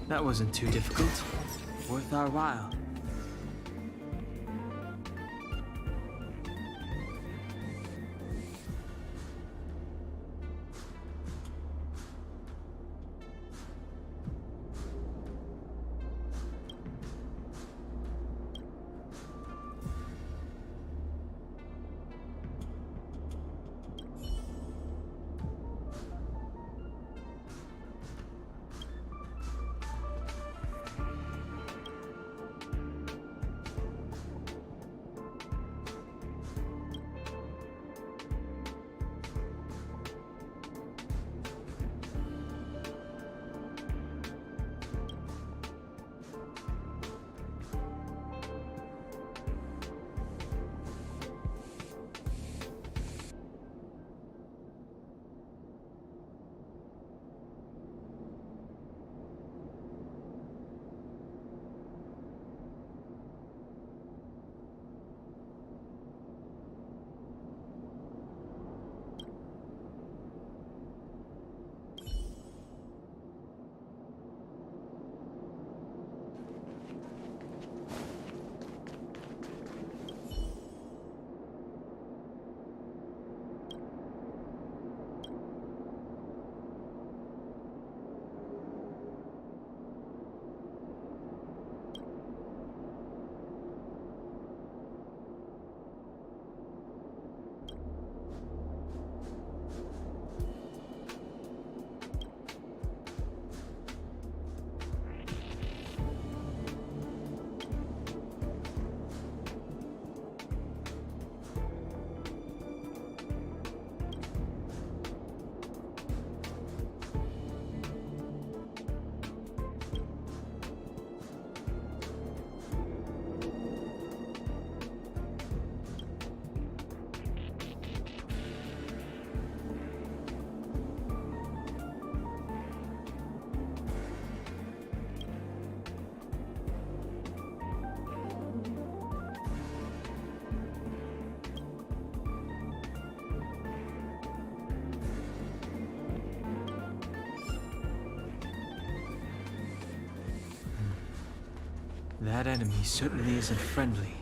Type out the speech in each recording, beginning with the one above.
That wasn't too difficult. Worth our while. That enemy certainly isn't friendly.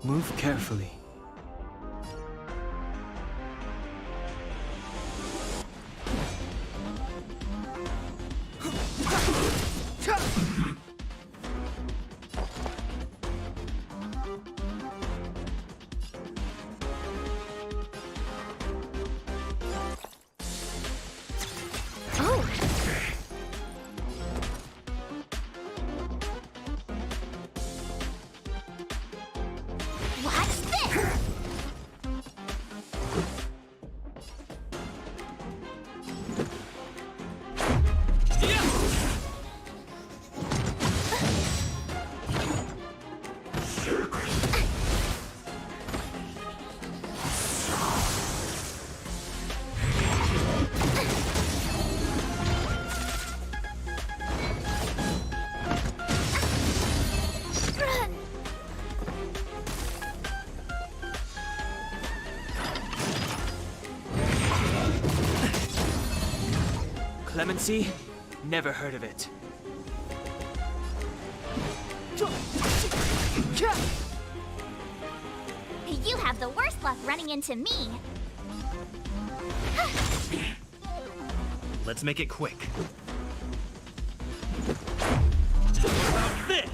Move carefully. Clemency? Never heard of it. You have the worst luck running into me. Let's make it quick. What about this?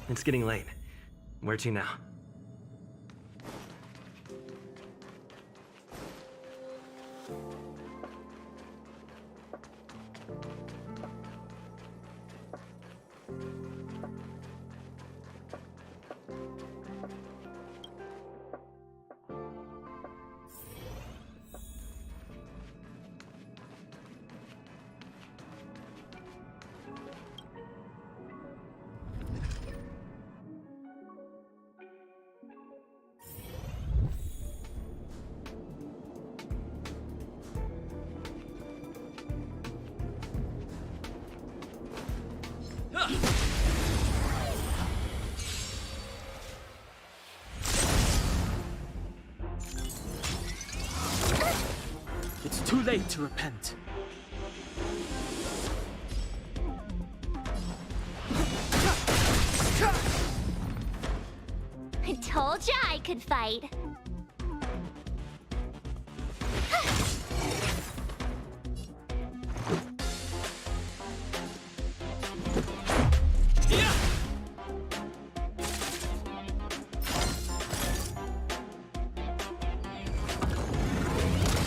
It's getting late. Where to now? It's too late to repent. I told ya I could fight.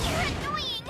You're annoying!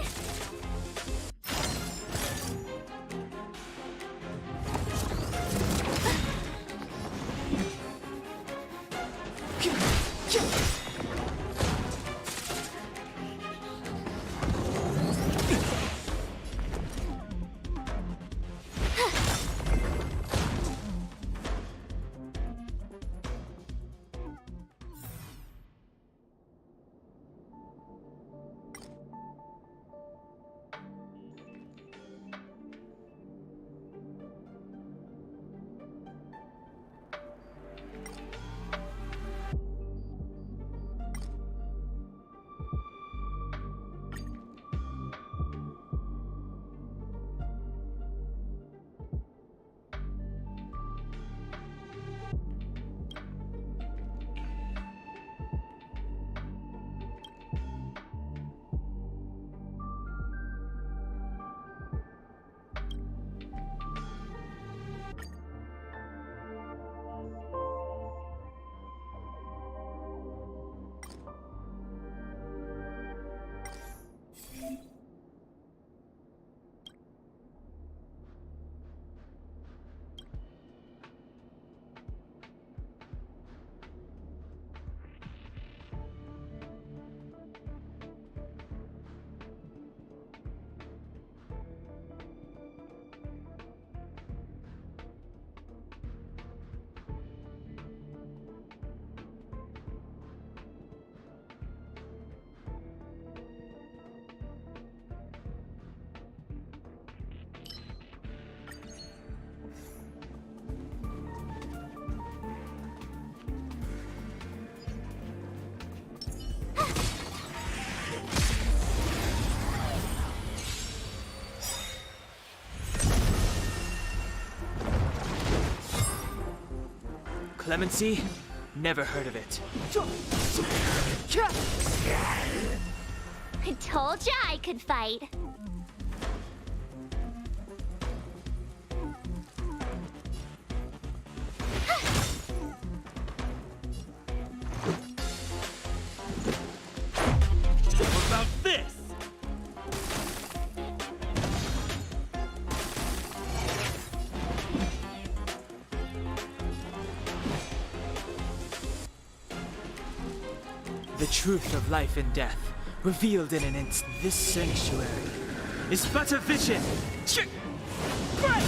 Clemency? Never heard of it. I told ya I could fight. How about this? The truth of life and death, revealed in an instant. This sanctuary is but a vision. Break!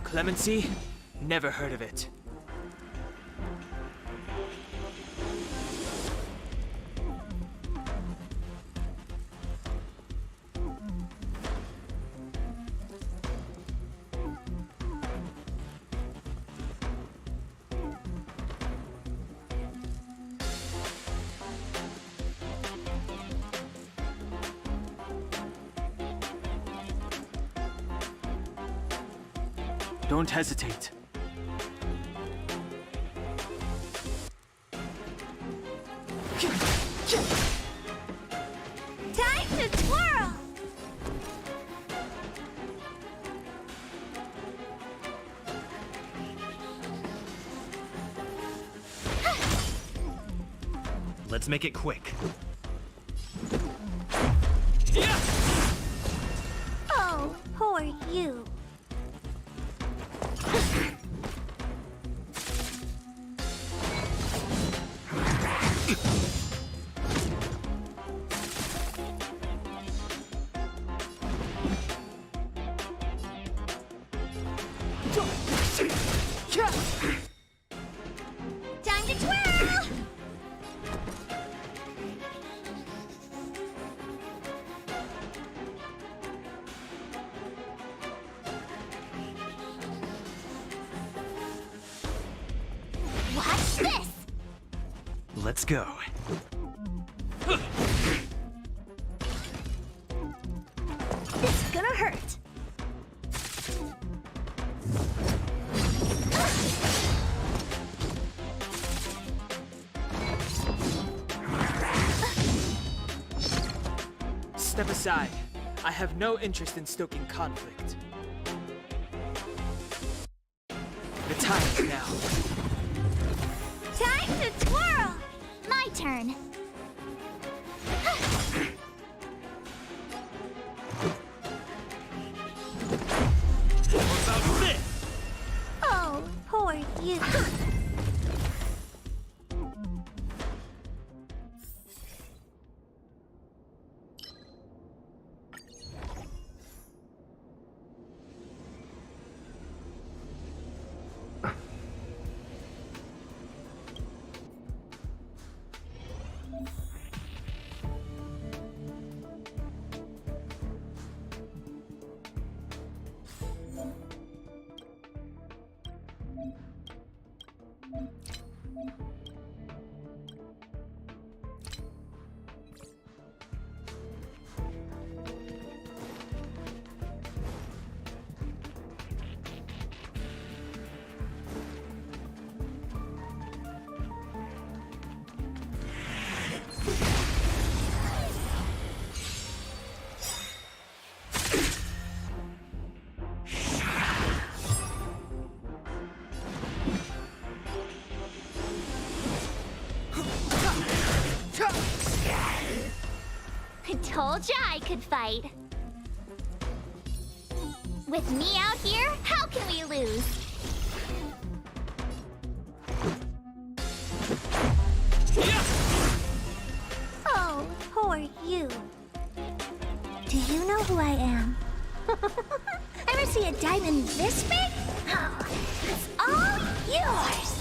Clemency? Never heard of it. Don't hesitate. Time to twirl! Let's make it quick. Oh, poor you. Time to twirl! Watch this! Let's go. This is gonna hurt. Step aside. I have no interest in stoking conflict. The time is now. Time to twirl! My turn. What about this? Oh, poor you. I told ya I could fight. With me out here, how can we lose? Oh, poor you. Do you know who I am? Ever see a diamond this big? Oh, it's all yours.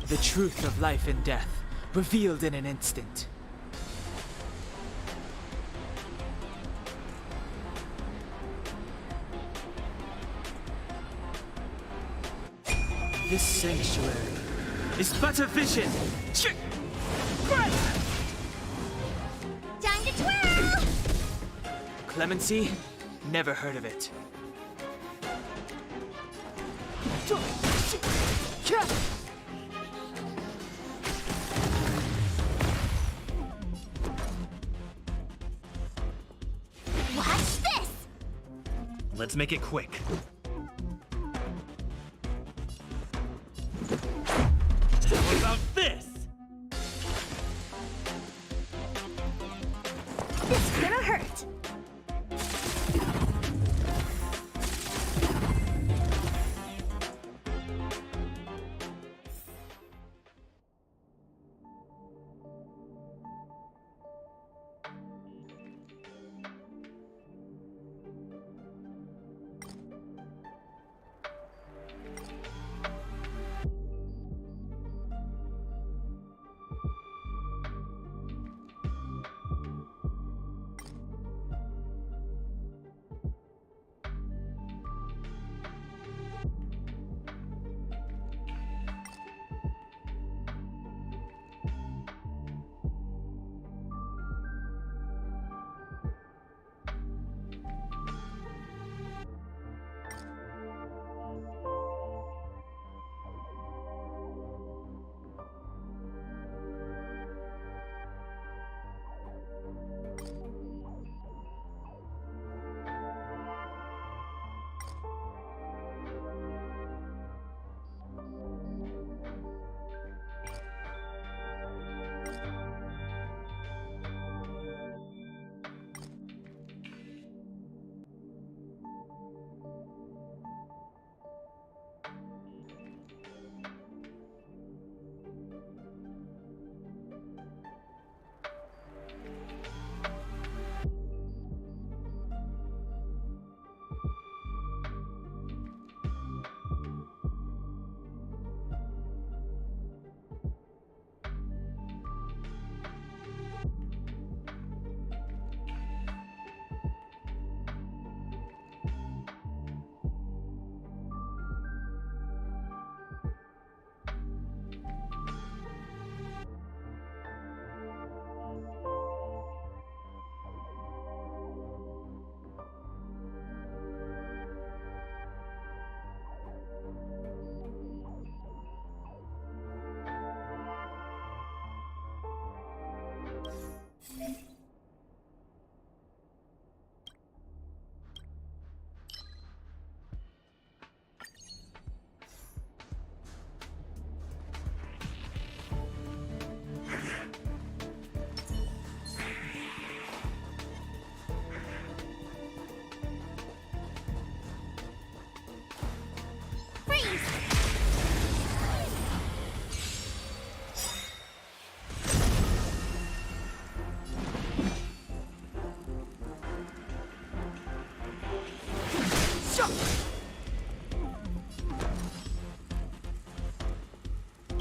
The truth of life and death, revealed in an instant. This sanctuary is but a vision. Time to twirl! Clemency? Never heard of it. Let's make it quick. How about this? It's gonna hurt.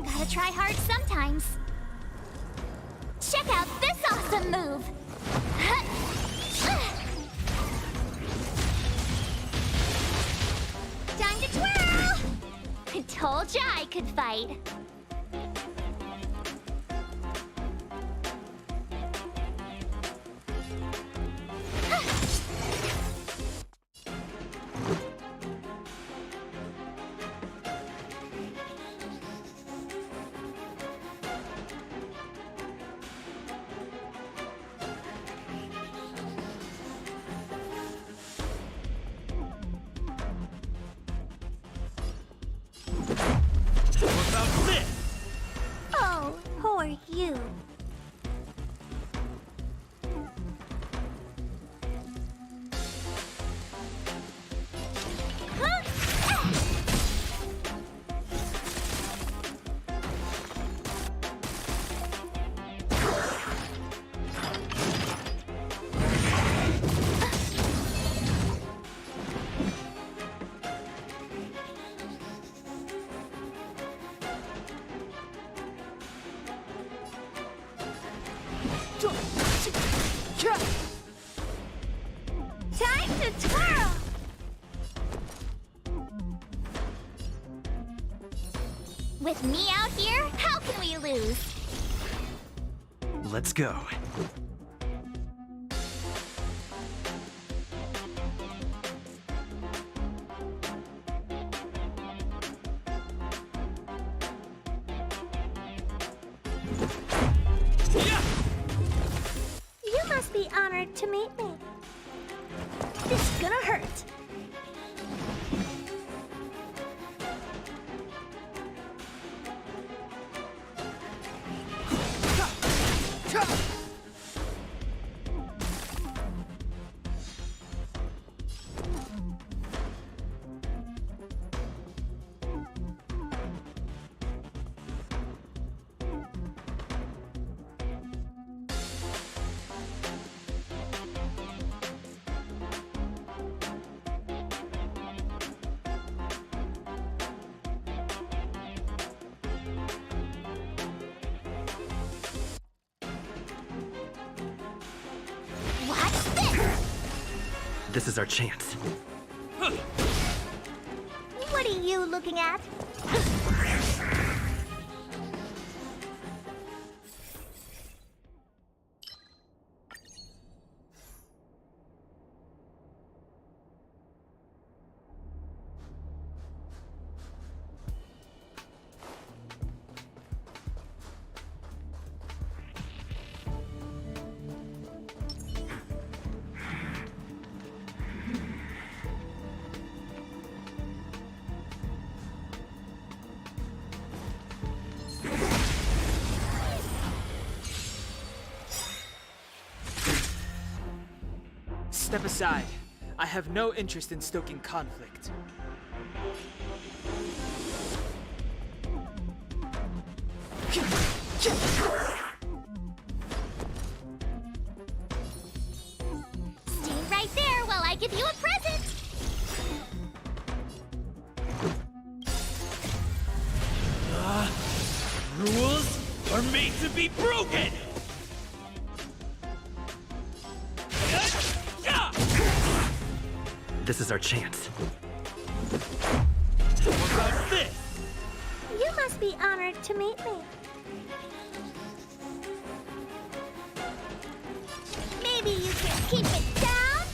Gotta try hard sometimes. Check out this awesome move! Time to twirl! I told ya I could fight. How about this? Oh, who are you? Time to twirl! With me out here, how can we lose? Let's go. Yeah! You must be honored to meet me. It's gonna hurt. This is our chance. What are you looking at? Step aside. I have no interest in stoking conflict. Stay right there while I give you a present. Rules are made to be broken! This is our chance. What about this? You must be honored to meet me. Maybe you can keep it down?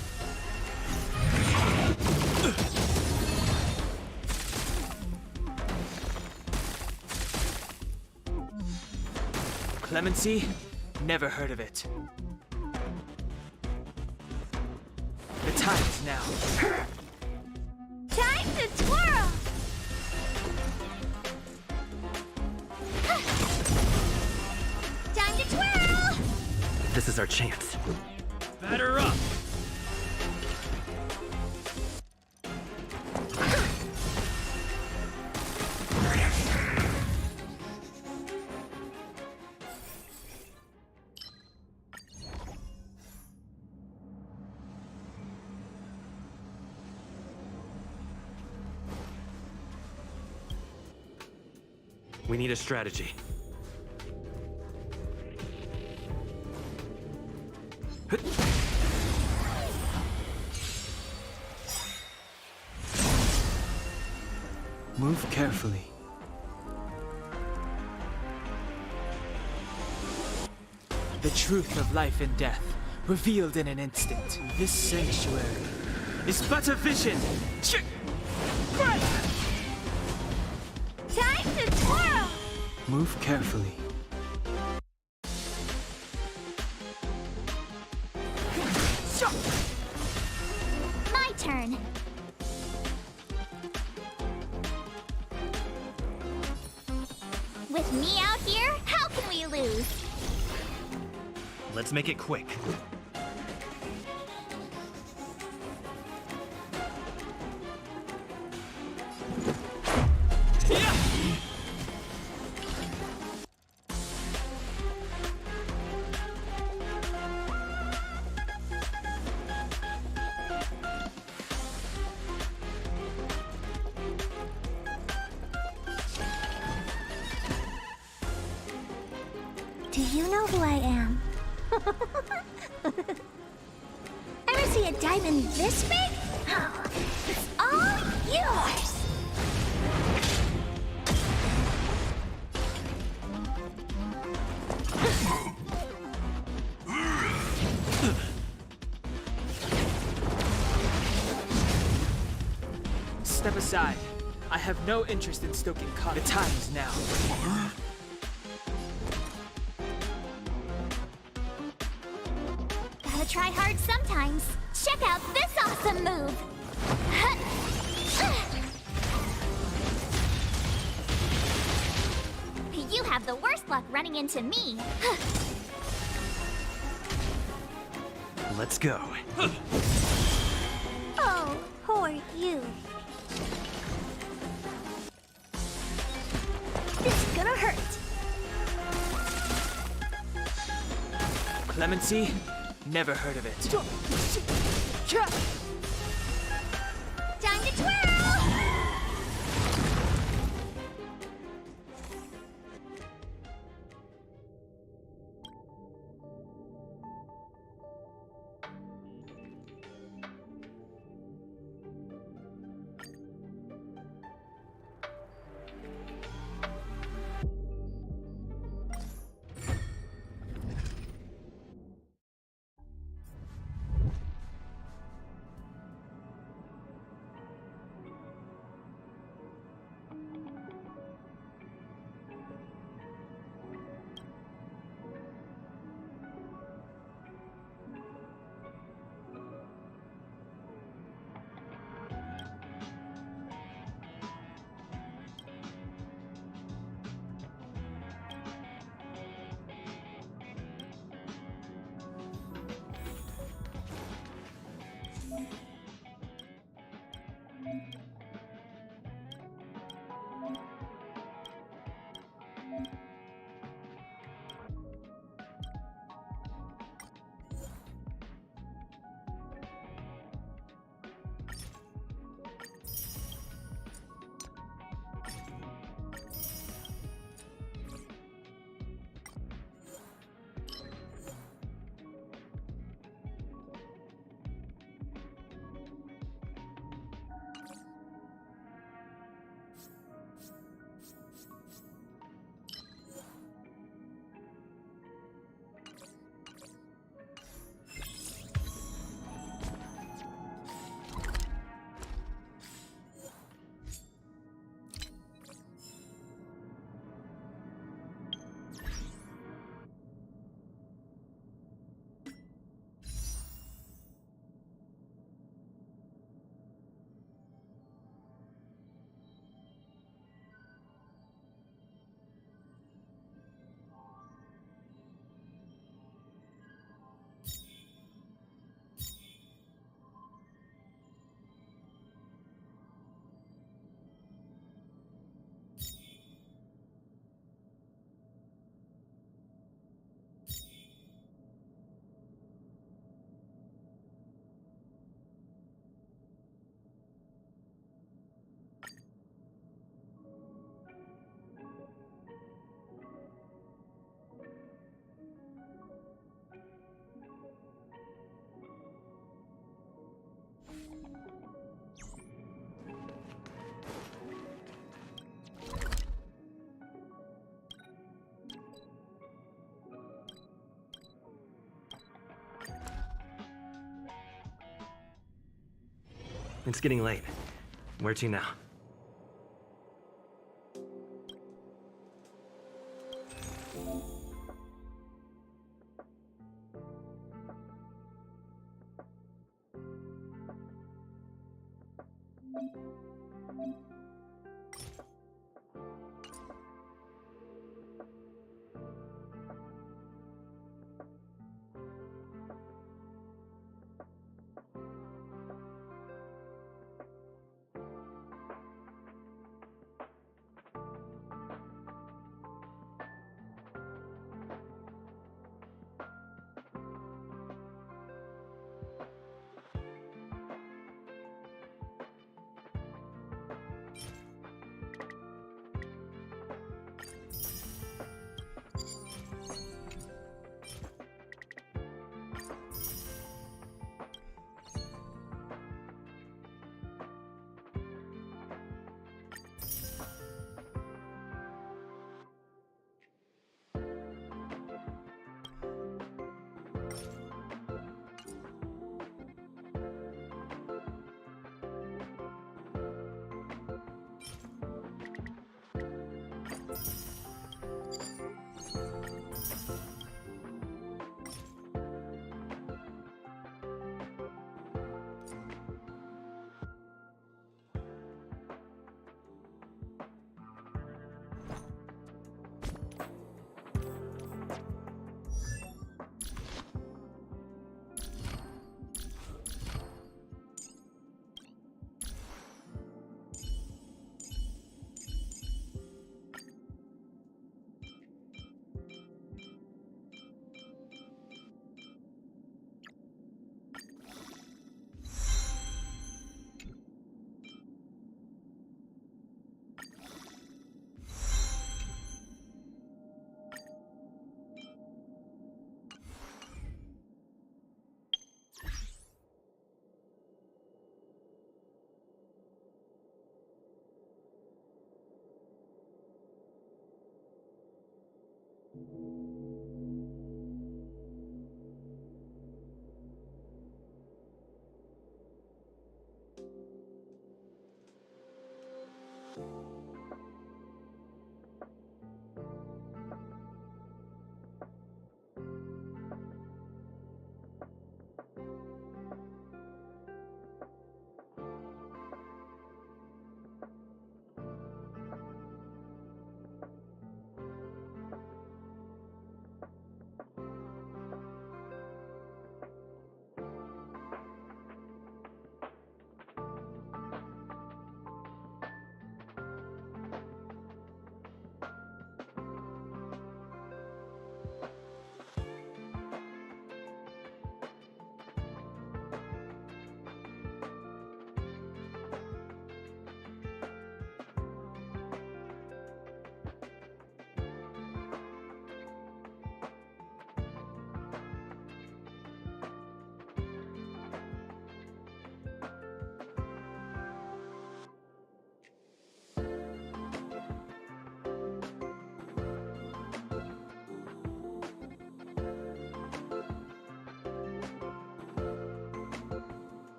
Clemency? Never heard of it. The time is now. Time to twirl! Time to twirl! This is our chance. Batter up! We need a strategy. Move carefully. The truth of life and death, revealed in an instant. This sanctuary is but a vision. Time to twirl! Move carefully. My turn. With me out here, how can we lose? Let's make it quick. Do you know who I am? Ever see a diamond this big? Oh, it's all yours! Step aside. I have no interest in stoking conflict. The time is now. Gotta try hard sometimes. Check out this awesome move! You have the worst luck running into me. Let's go. Oh, who are you? This is gonna hurt. Clemency? Never heard of it. Time to twirl! It's getting late. Where to now?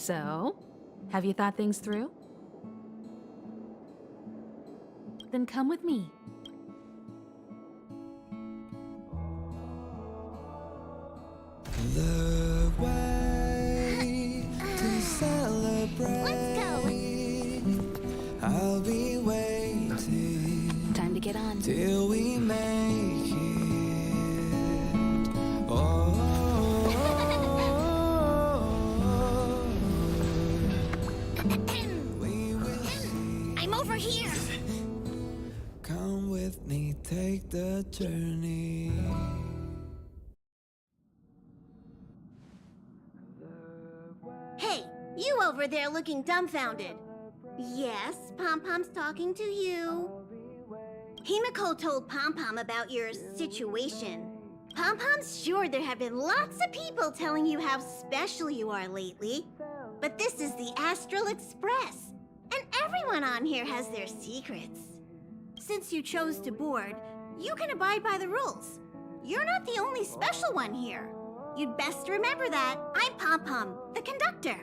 So, have you thought things through? Then come with me. The way to celebrate. Let's go. I'll be waiting Time to get on. till we make it. Oh, we will see. I'm over here. Come with me, take the journey. Hey, you over there looking dumbfounded. Yes, Pom-Pom's talking to you. Himiko told Pom-Pom about your situation. Pom-Pom's sure there have been lots of people telling you how special you are lately. But this is the Astral Express, and everyone on here has their secrets. Since you chose to board, you can abide by the rules. You're not the only special one here. You'd best remember that. I'm Pom-Pom, the conductor.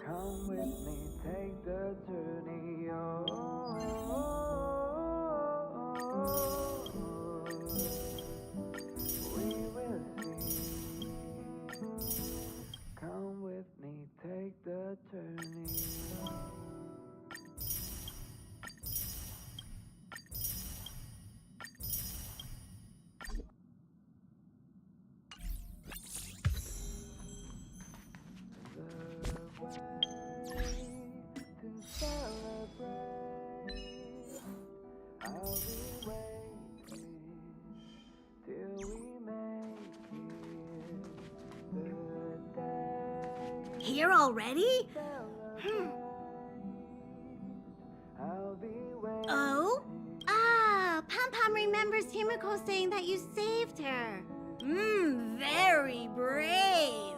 Come with me, take the journey. Oh, we will see. Come with me, take the journey. Here already? Oh? Ah, Pom-Pom remembers Himiko saying that you saved her. Very brave.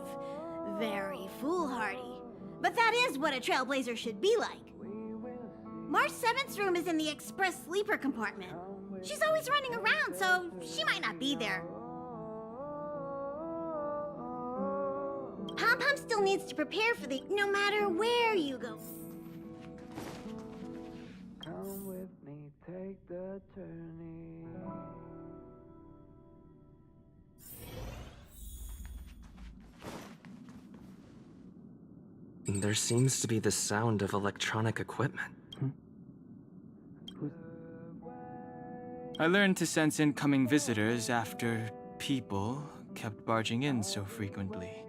Very foolhardy. But that is what a trailblazer should be like. March 7th's room is in the express sleeper compartment. She's always running around, so she might not be there. Pom-Pom still needs to prepare for the no matter where you go. Come with me, take the journey. There seems to be the sound of electronic equipment. I learned to sense incoming visitors after people kept barging in so frequently.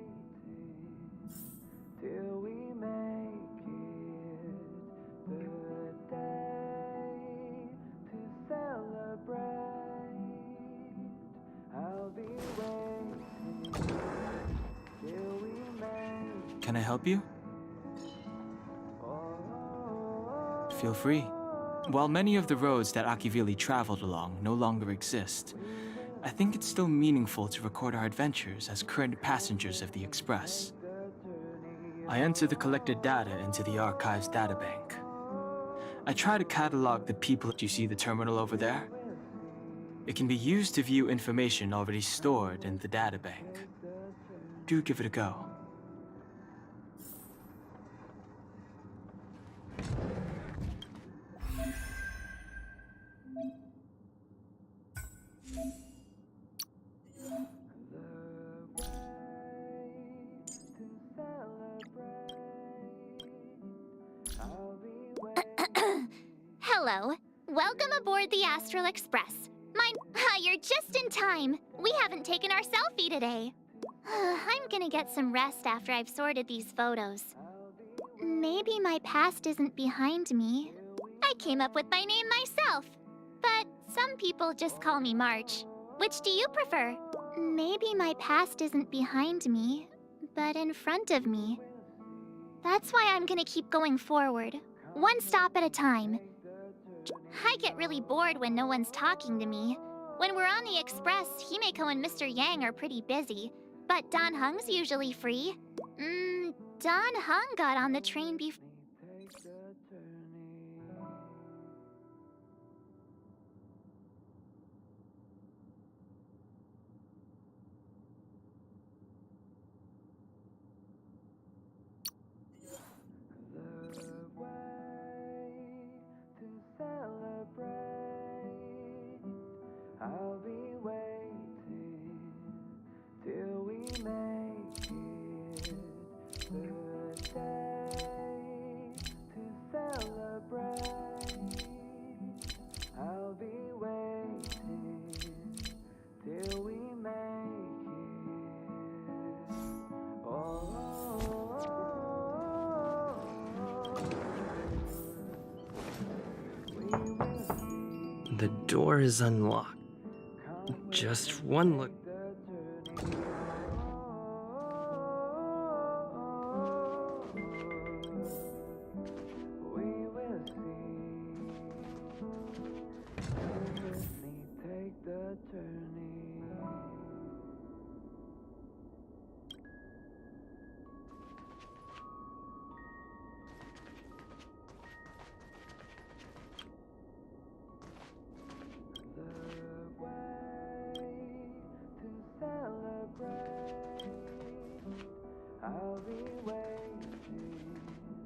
Till we make it the day to celebrate. I'll be waiting till we make. Can I help you? Feel free. While many of the roads that Akivili traveled along no longer exist, I think it's still meaningful to record our adventures as current passengers of the Express. I enter the collected data into the archive's databank. I try to catalog the people. Do you see the terminal over there? It can be used to view information already stored in the databank. Do give it a go. Hello. Welcome aboard the Astral Express. You're just in time. We haven't taken our selfie today. I'm gonna get some rest after I've sorted these photos. Maybe my past isn't behind me. I came up with my name myself. But some people just call me March. Which do you prefer? Maybe my past isn't behind me, but in front of me. That's why I'm gonna keep going forward, one stop at a time. I get really bored when no one's talking to me. When we're on the Express, Himeko and Mr. Yang are pretty busy, but Don Hung's usually free. Don Hung got on the train before. The door is unlocked. Just one look.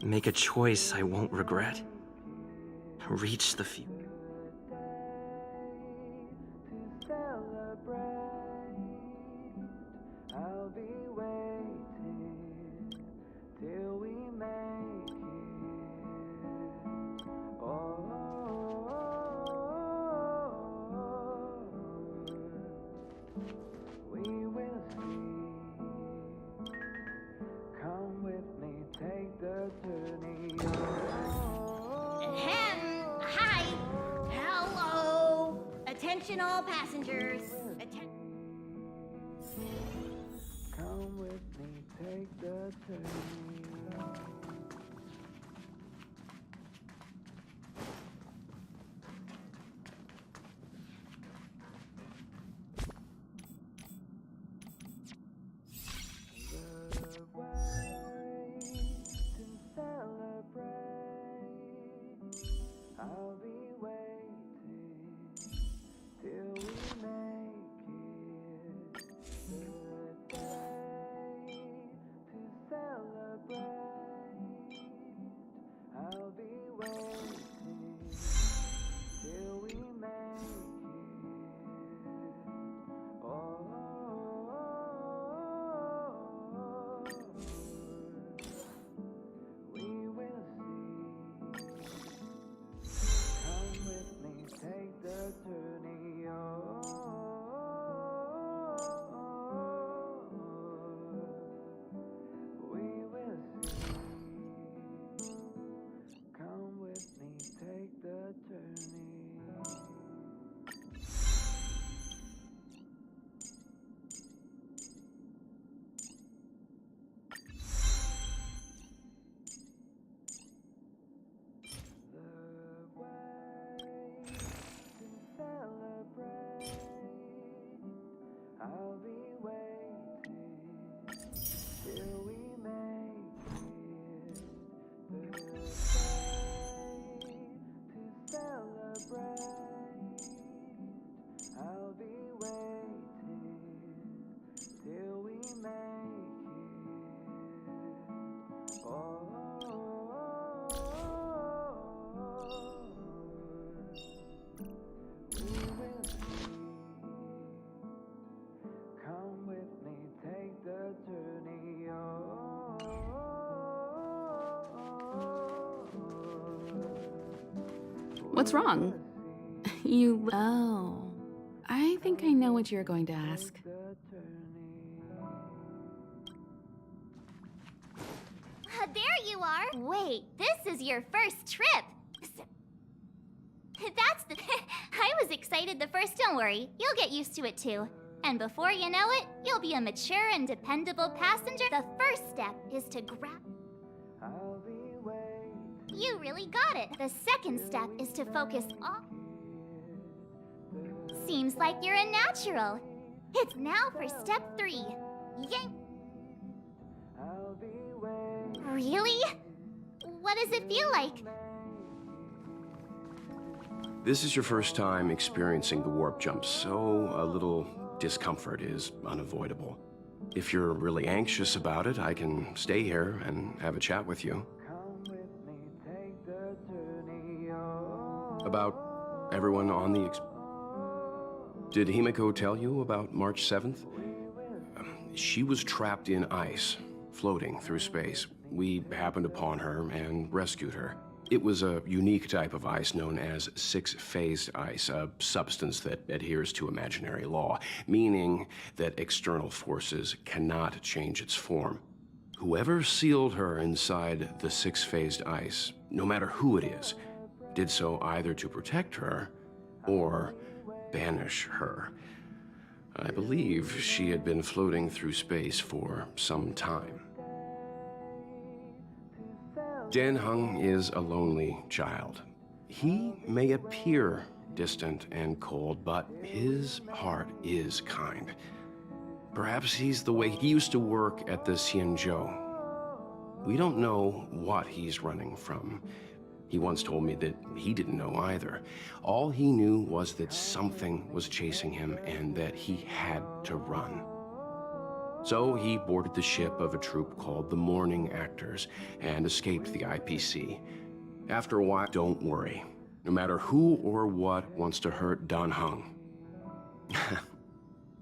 Make a choice I won't regret. Reach the future. Hi. Hello. Attention all passengers. Come with me, take the journey. I'll be waiting till we make it the day to celebrate. I'll be waiting till we make it. Oh, we will see. Come with me, take the journey. We will see. Come with me, take the journey. The way to celebrate. I'll be waiting till we make it the day to celebrate. I'll be waiting till we make it. Oh. We will see. Come with me, take the journey. What's wrong? You. Oh. I think I know what you're going to ask. There you are. Wait, this is your first trip. That's the... I was excited the first. Don't worry, you'll get used to it too. And before you know it, you'll be a mature and dependable passenger. The first step is to grab... I'll be waiting. You really got it. The second step is to focus on... Seems like you're a natural. It's now for step 3. Yank... I'll be waiting. Really? What does it feel like? This is your first time experiencing the warp jump, so a little discomfort is unavoidable. If you're really anxious about it, I can stay here and have a chat with you. Come with me, take the journey. About everyone on the Did Himiko tell you about March 7th? She was trapped in ice, floating through space. We happened upon her and rescued her. It was a unique type of ice known as six-phased ice, a substance that adheres to imaginary law, meaning that external forces cannot change its form. Whoever sealed her inside the six-phased ice, no matter who it is, did so either to protect her or banish her. I believe she had been floating through space for some time. Dan-heng is a lonely child. He may appear distant and cold, but his heart is kind. Perhaps he's the way he used to work at the Xianzhou. We don't know what he's running from. He once told me that he didn't know either. All he knew was that something was chasing him and that he had to run. So he boarded the ship of a troupe called the Morning Actors and escaped the IPC. After a while, don't worry. No matter who or what wants to hurt Dan-heng.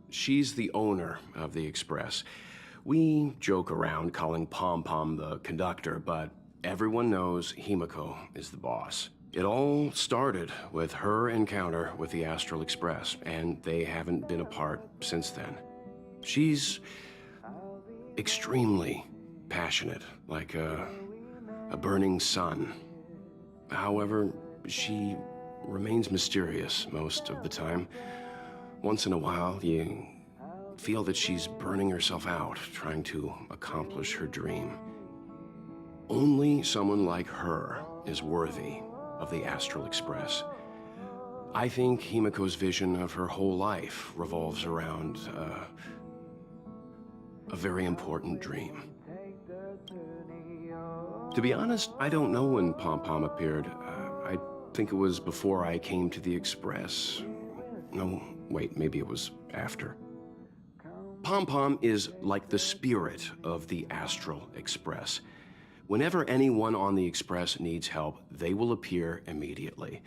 She's the owner of the Express. We joke around calling Pom-Pom the conductor, but everyone knows Himiko is the boss. It all started with her encounter with the Astral Express, and they haven't been apart since then. She's extremely passionate, like a burning sun. However, she remains mysterious most of the time. Once in a while, you feel that she's burning herself out, trying to accomplish her dream. Only someone like her is worthy of the Astral Express. I think Himiko's vision of her whole life revolves around a very important dream. To be honest, I don't know when Pom-Pom appeared. I think it was before I came to the Express. No, wait, maybe it was after. Pom-Pom is like the spirit of the Astral Express. Whenever anyone on the Express needs help, they will appear immediately.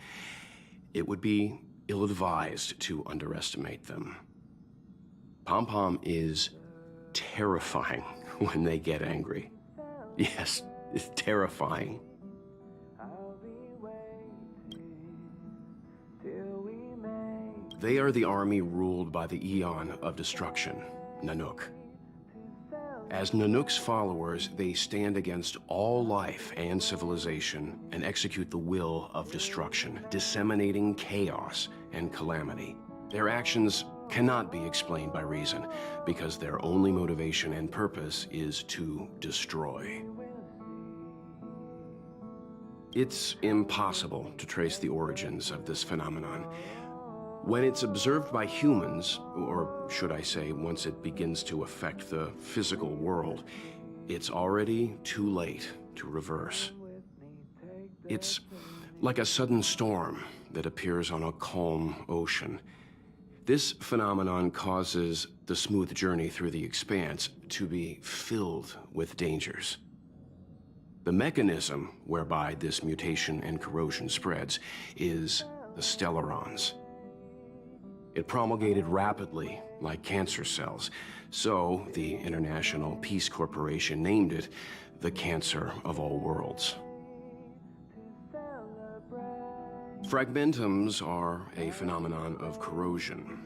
It would be ill-advised to underestimate them. Pom-Pom is terrifying when they get angry. Yes, it's terrifying. They are the army ruled by the Eon of Destruction, Nanook. As Nanook's followers, they stand against all life and civilization and execute the will of destruction, disseminating chaos and calamity. Their actions cannot be explained by reason, because their only motivation and purpose is to destroy. It's impossible to trace the origins of this phenomenon. When it's observed by humans, or should I say, once it begins to affect the physical world, it's already too late to reverse. It's like a sudden storm that appears on a calm ocean. This phenomenon causes the smooth journey through the expanse to be filled with dangers. The mechanism whereby this mutation and corrosion spreads is the stellarons. It promulgated rapidly, like cancer cells, so the International Peace Corporation named it the Cancer of All Worlds. Fragmentums are a phenomenon of corrosion.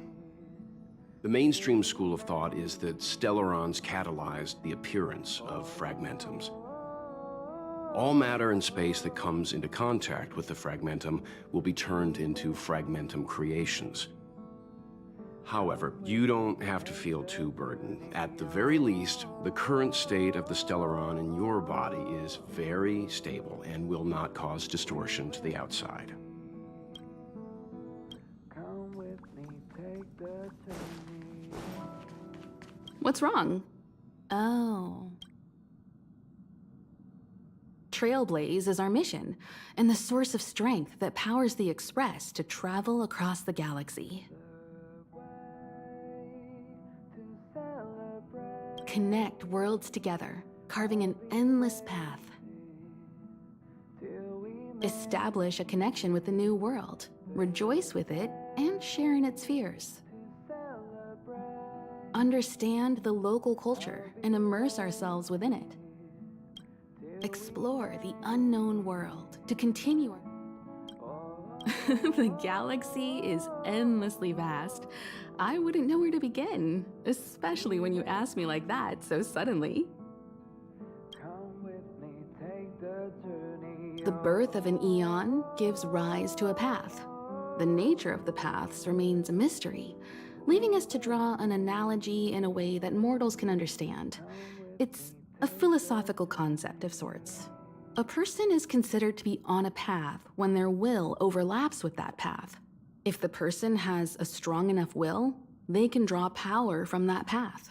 The mainstream school of thought is that stellarons catalyzed the appearance of fragmentums. All matter in space that comes into contact with the fragmentum will be turned into fragmentum creations. However, you don't have to feel too burdened. At the very least, the current state of the stellaron in your body is very stable and will not cause distortion to the outside. Come with me, take the journey. What's wrong? Oh. Trailblaze is our mission, and the source of strength that powers the Express to travel across the galaxy. Connect worlds together, carving an endless path. Establish a connection with the new world, rejoice with it, and share in its fears. Understand the local culture and immerse ourselves within it. Explore the unknown world to continue. The galaxy is endlessly vast. I wouldn't know where to begin, especially when you ask me like that so suddenly. Come with me, take the journey. The birth of an eon gives rise to a path. The nature of the paths remains a mystery, leaving us to draw an analogy in a way that mortals can understand. It's a philosophical concept of sorts. A person is considered to be on a path when their will overlaps with that path. If the person has a strong enough will, they can draw power from that path.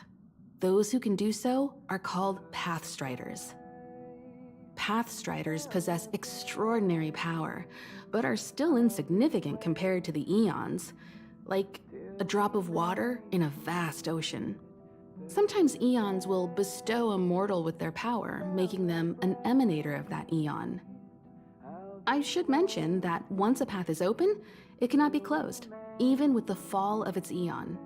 Those who can do so are called Pathstriders. Pathstriders possess extraordinary power, but are still insignificant compared to the Eons, like a drop of water in a vast ocean. Sometimes Eons will bestow a mortal with their power, making them an emanator of that Eon. I should mention that once a path is open, it cannot be closed, even with the fall of its Eon.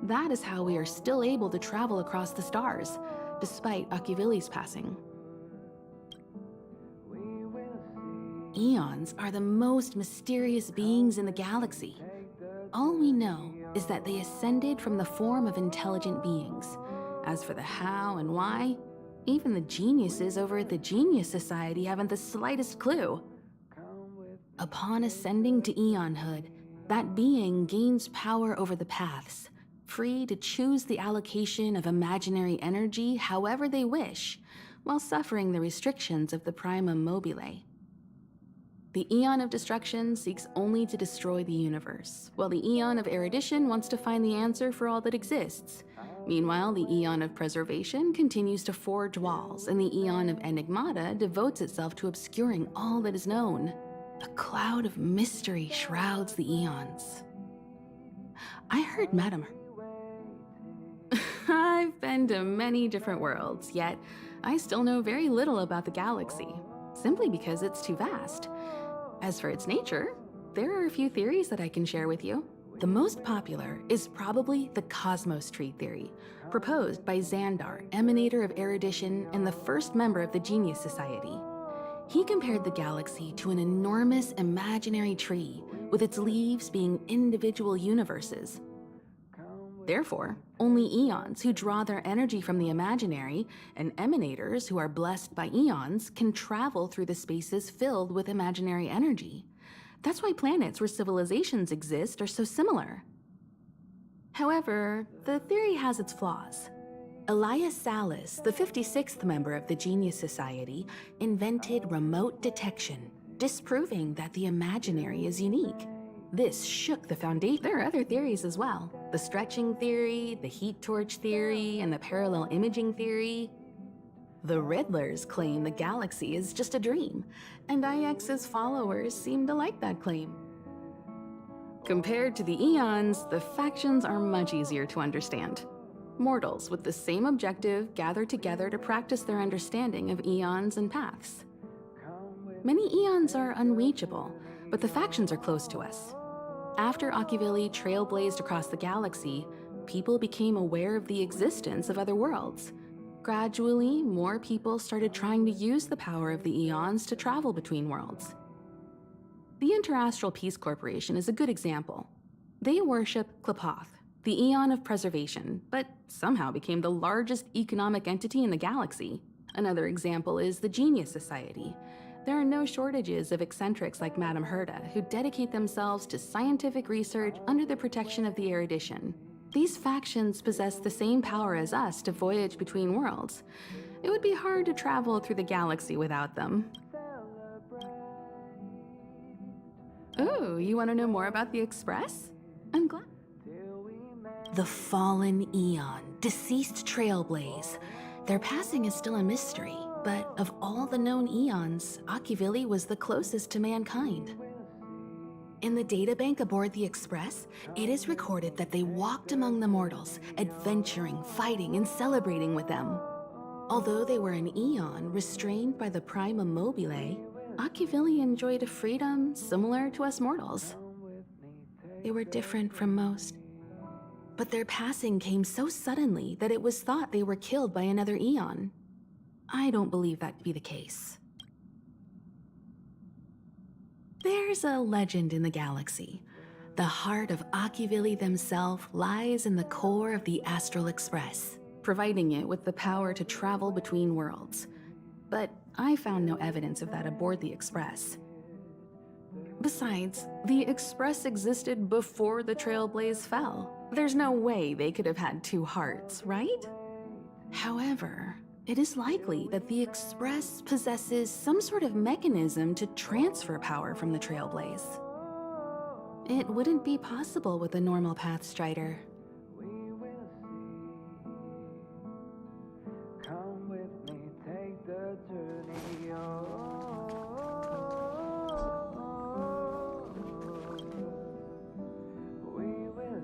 That is how we are still able to travel across the stars, despite Akivili's passing. Eons are the most mysterious beings in the galaxy. All we know is that they ascended from the form of intelligent beings. As for the how and why, even the geniuses over at the Genius Society haven't the slightest clue. Upon ascending to Eonhood, that being gains power over the paths, free to choose the allocation of imaginary energy however they wish, while suffering the restrictions of the primum mobile. The Eon of Destruction seeks only to destroy the universe, while the Eon of Erudition wants to find the answer for all that exists. Meanwhile, the Eon of Preservation continues to forge walls, and the Eon of Enigmata devotes itself to obscuring all that is known. A cloud of mystery shrouds the Eons. I heard Madam... I've been to many different worlds, yet I still know very little about the galaxy, simply because it's too vast. As for its nature, there are a few theories that I can share with you. The most popular is probably the Cosmos Tree theory, proposed by Xandar, emanator of erudition and the first member of the Genius Society. He compared the galaxy to an enormous imaginary tree, with its leaves being individual universes. Therefore, only Eons who draw their energy from the imaginary and emanators who are blessed by Eons can travel through the spaces filled with imaginary energy. That's why planets where civilizations exist are so similar. However, the theory has its flaws. Elias Salas, the 56th member of the Genius Society, invented remote detection, disproving that the imaginary is unique. This shook the foundation. There are other theories as well. The stretching theory, the heat torch theory, and the parallel imaging theory. The Riddlers claim the galaxy is just a dream, and IX's followers seem to like that claim. Compared to the Eons, the factions are much easier to understand. Mortals with the same objective gather together to practice their understanding of Eons and paths. Many Eons are unreachable, but the factions are close to us. After Akivili trailblazed across the galaxy, people became aware of the existence of other worlds. Gradually, more people started trying to use the power of the Eons to travel between worlds. The Interastral Peace Corporation is a good example. They worship Klapoth, the Eon of Preservation, but somehow became the largest economic entity in the galaxy. Another example is the Genius Society. There are no shortages of eccentrics like Madame Herda who dedicate themselves to scientific research under the protection of the erudition. These factions possess the same power as us to voyage between worlds. It would be hard to travel through the galaxy without them. Ooh, you want to know more about the Express? I'm glad. The Fallen Eon, deceased Trailblaze. Their passing is still a mystery. But of all the known Eons, Akivili was the closest to mankind. In the databank aboard the Express, it is recorded that they walked among the mortals, adventuring, fighting, and celebrating with them. Although they were an Eon restrained by the primum mobile, Akivili enjoyed a freedom similar to us mortals. They were different from most. But their passing came so suddenly that it was thought they were killed by another Eon. I don't believe that to be the case. There's a legend in the galaxy. The heart of Akivili themselves lies in the core of the Astral Express, providing it with the power to travel between worlds. But I found no evidence of that aboard the Express. Besides, the Express existed before the Trailblaze fell. There's no way they could have had two hearts, right? However, it is likely that the Express possesses some sort of mechanism to transfer power from the Trailblaze. It wouldn't be possible with a normal Path Strider. Come with me, take the journey. We will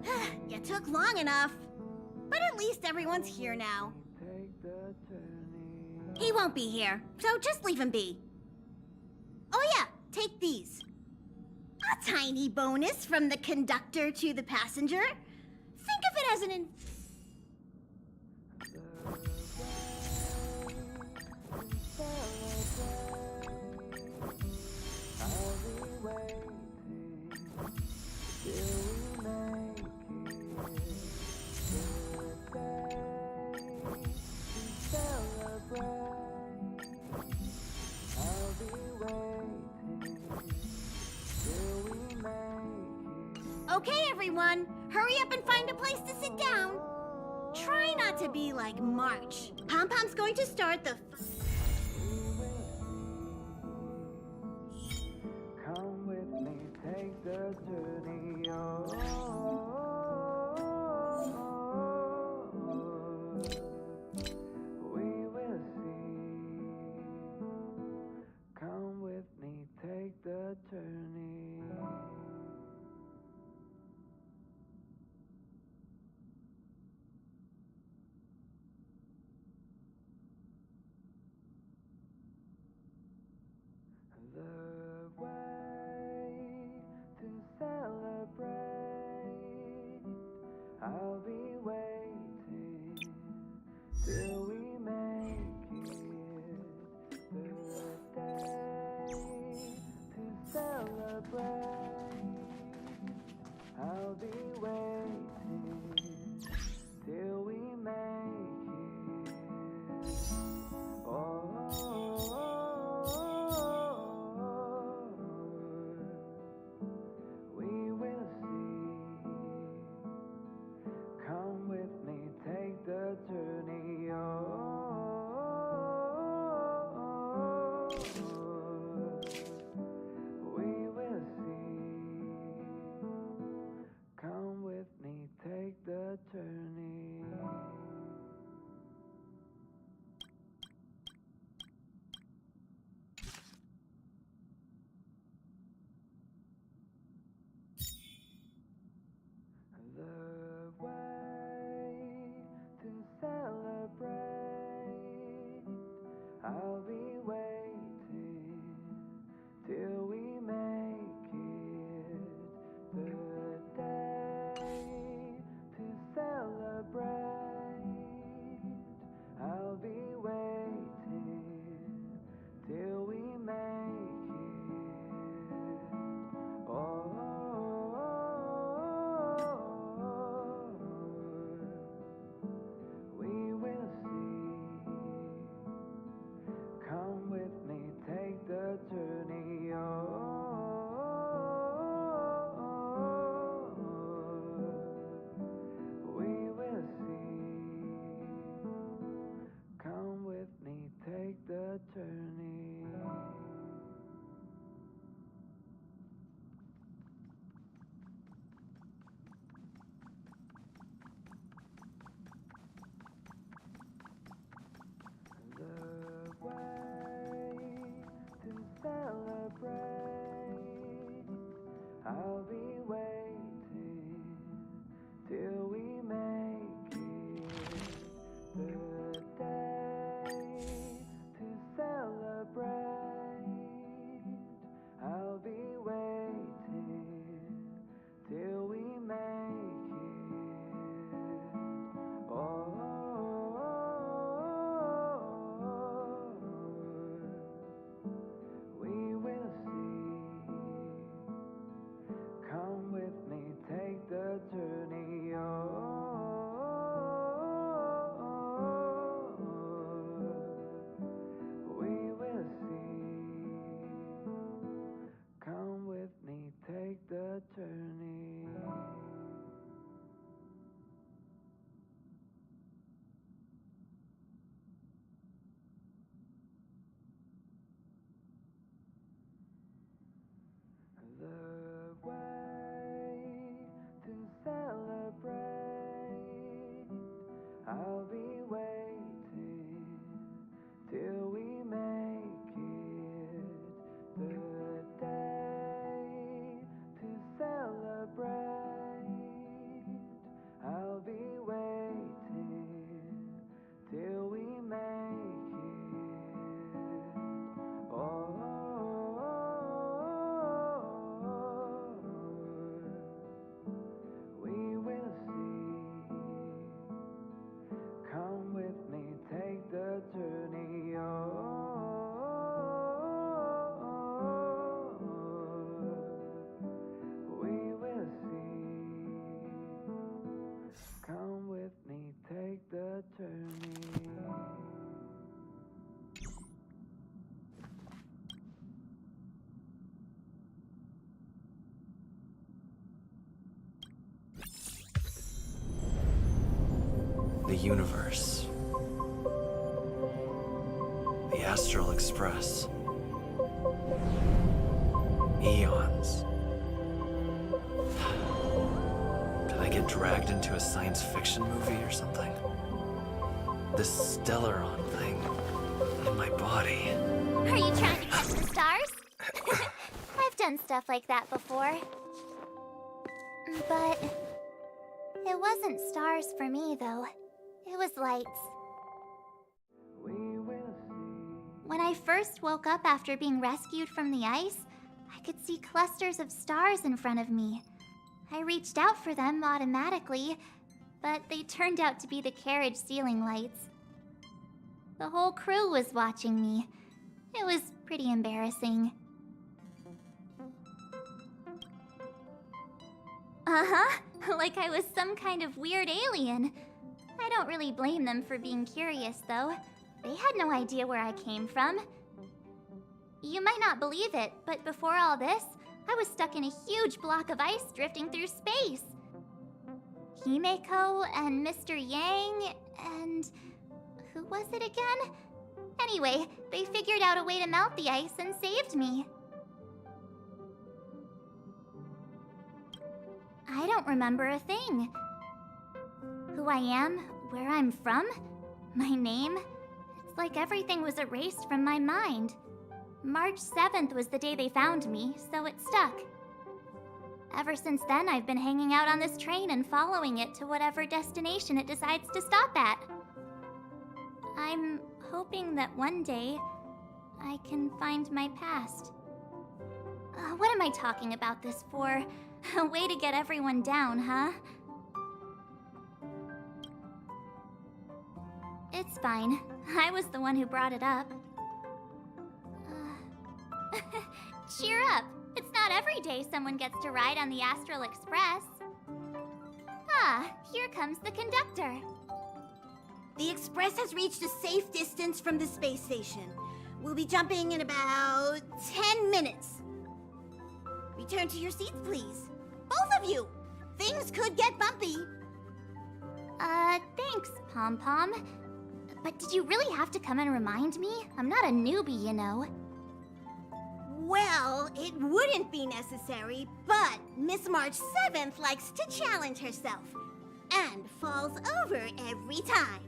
You took long enough. But at least everyone's here now. take the journey. He won't be here, so just leave him be. Oh yeah, take these. A tiny bonus from the conductor to the passenger. Think of it as an Okay, everyone, hurry up and find a place to sit down. Try not to be like March. Pom-Pom's going to start the... Come with me, take the journey. We will see. Come with me, take the journey. The way to celebrate. I'll be waiting till we make it. The day to celebrate. I'll be waiting till we make it. Oh. We will see. Come with me, take the journey. We will see. Come with me, take the journey. The way to celebrate. I'll be waiting I'll be waiting till we make it the day to celebrate. I'll be waiting till we make it. Oh, we will see. Come with me, take the journey. Oh, we will see. Come with me, take the journey. The universe. The Astral Express. Eons. Did I get dragged into a science fiction movie or something? This Stellaron thing in my body. Are you trying to catch the stars? I've done stuff like that before. But it wasn't stars for me, though. It was lights. We will see. When I first woke up after being rescued from the ice, I could see clusters of stars in front of me. I reached out for them automatically, but they turned out to be the carriage ceiling lights. The whole crew was watching me. It was pretty embarrassing. Like I was some kind of weird alien. I don't really blame them for being curious, though. They had no idea where I came from. You might not believe it, but before all this, I was stuck in a huge block of ice drifting through space. Himeko and Mr. Yang and... who was it again? Anyway, they figured out a way to melt the ice and saved me. I don't remember a thing. Who I am, where I'm from, my name. It's like everything was erased from my mind. March 7th was the day they found me, so it stuck. Ever since then, I've been hanging out on this train and following it to whatever destination it decides to stop at. I'm hoping that one day I can find my past. What am I talking about this for? A way to get everyone down, huh? It's fine. I was the one who brought it up. Cheer up! It's not every day someone gets to ride on the Astral Express. Ah, here comes the conductor. The Express has reached a safe distance from the space station. We'll be jumping in about 10 minutes. Return to your seats, please. Both of you! Things could get bumpy. Thanks, Pom-Pom. But did you really have to come and remind me? I'm not a newbie, you know. Well, it wouldn't be necessary, but Miss March 7th likes to challenge herself. And falls over every time.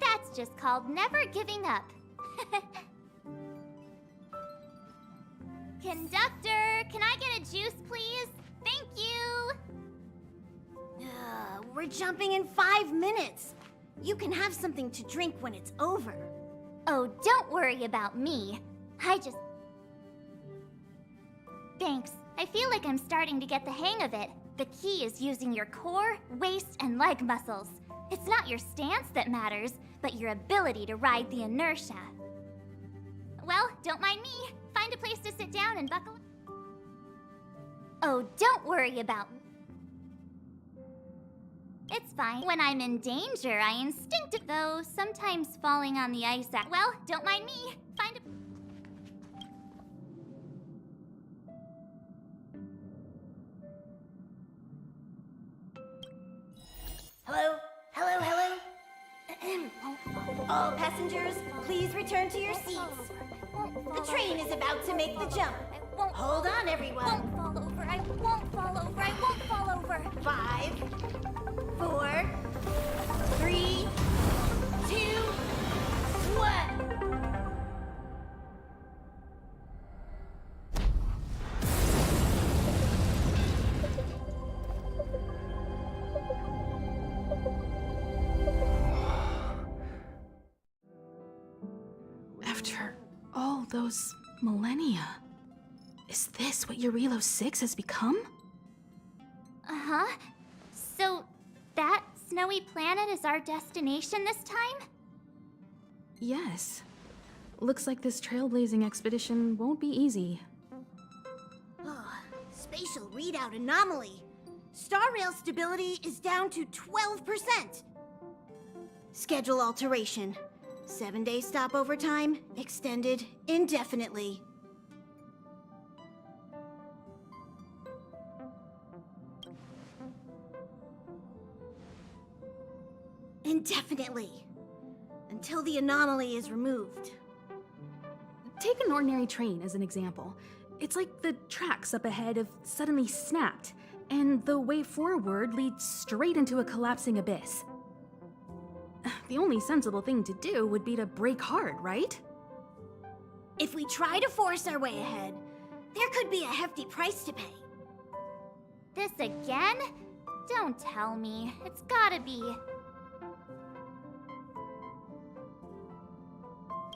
That's just called never giving up. Conductor, can I get a juice, please? Thank you! We're jumping in 5 minutes. You can have something to drink when it's over. Oh, don't worry about me. Thanks. I feel like I'm starting to get the hang of it. The key is using your core, waist, and leg muscles. It's not your stance that matters, but your ability to ride the inertia. Well, don't mind me. Find a place to sit down and buckle up. Oh, don't worry about me. It's fine. When I'm in danger, I instinctively, though sometimes falling on the ice well, don't mind me. Find a... Hello? Hello, hello? All passengers, please return to your seats. The train is about to make the jump. Hold on, everyone. I won't fall over. I won't fall over. I won't fall over. 5, 4, 3, All those millennia. Is this what Eurilo 6 has become? Uh-huh. So, that snowy planet is our destination this time? Yes. Looks like this trailblazing expedition won't be easy. Spatial readout anomaly. Star rail stability is down to 12%. Schedule alteration. 7-day stopover time extended indefinitely. Indefinitely. Until the anomaly is removed. Take an ordinary train as an example. It's like the tracks up ahead have suddenly snapped, and the way forward leads straight into a collapsing abyss. The only sensible thing to do would be to brake hard, right? If we try to force our way ahead, there could be a hefty price to pay. This again? Don't tell me. It's gotta be.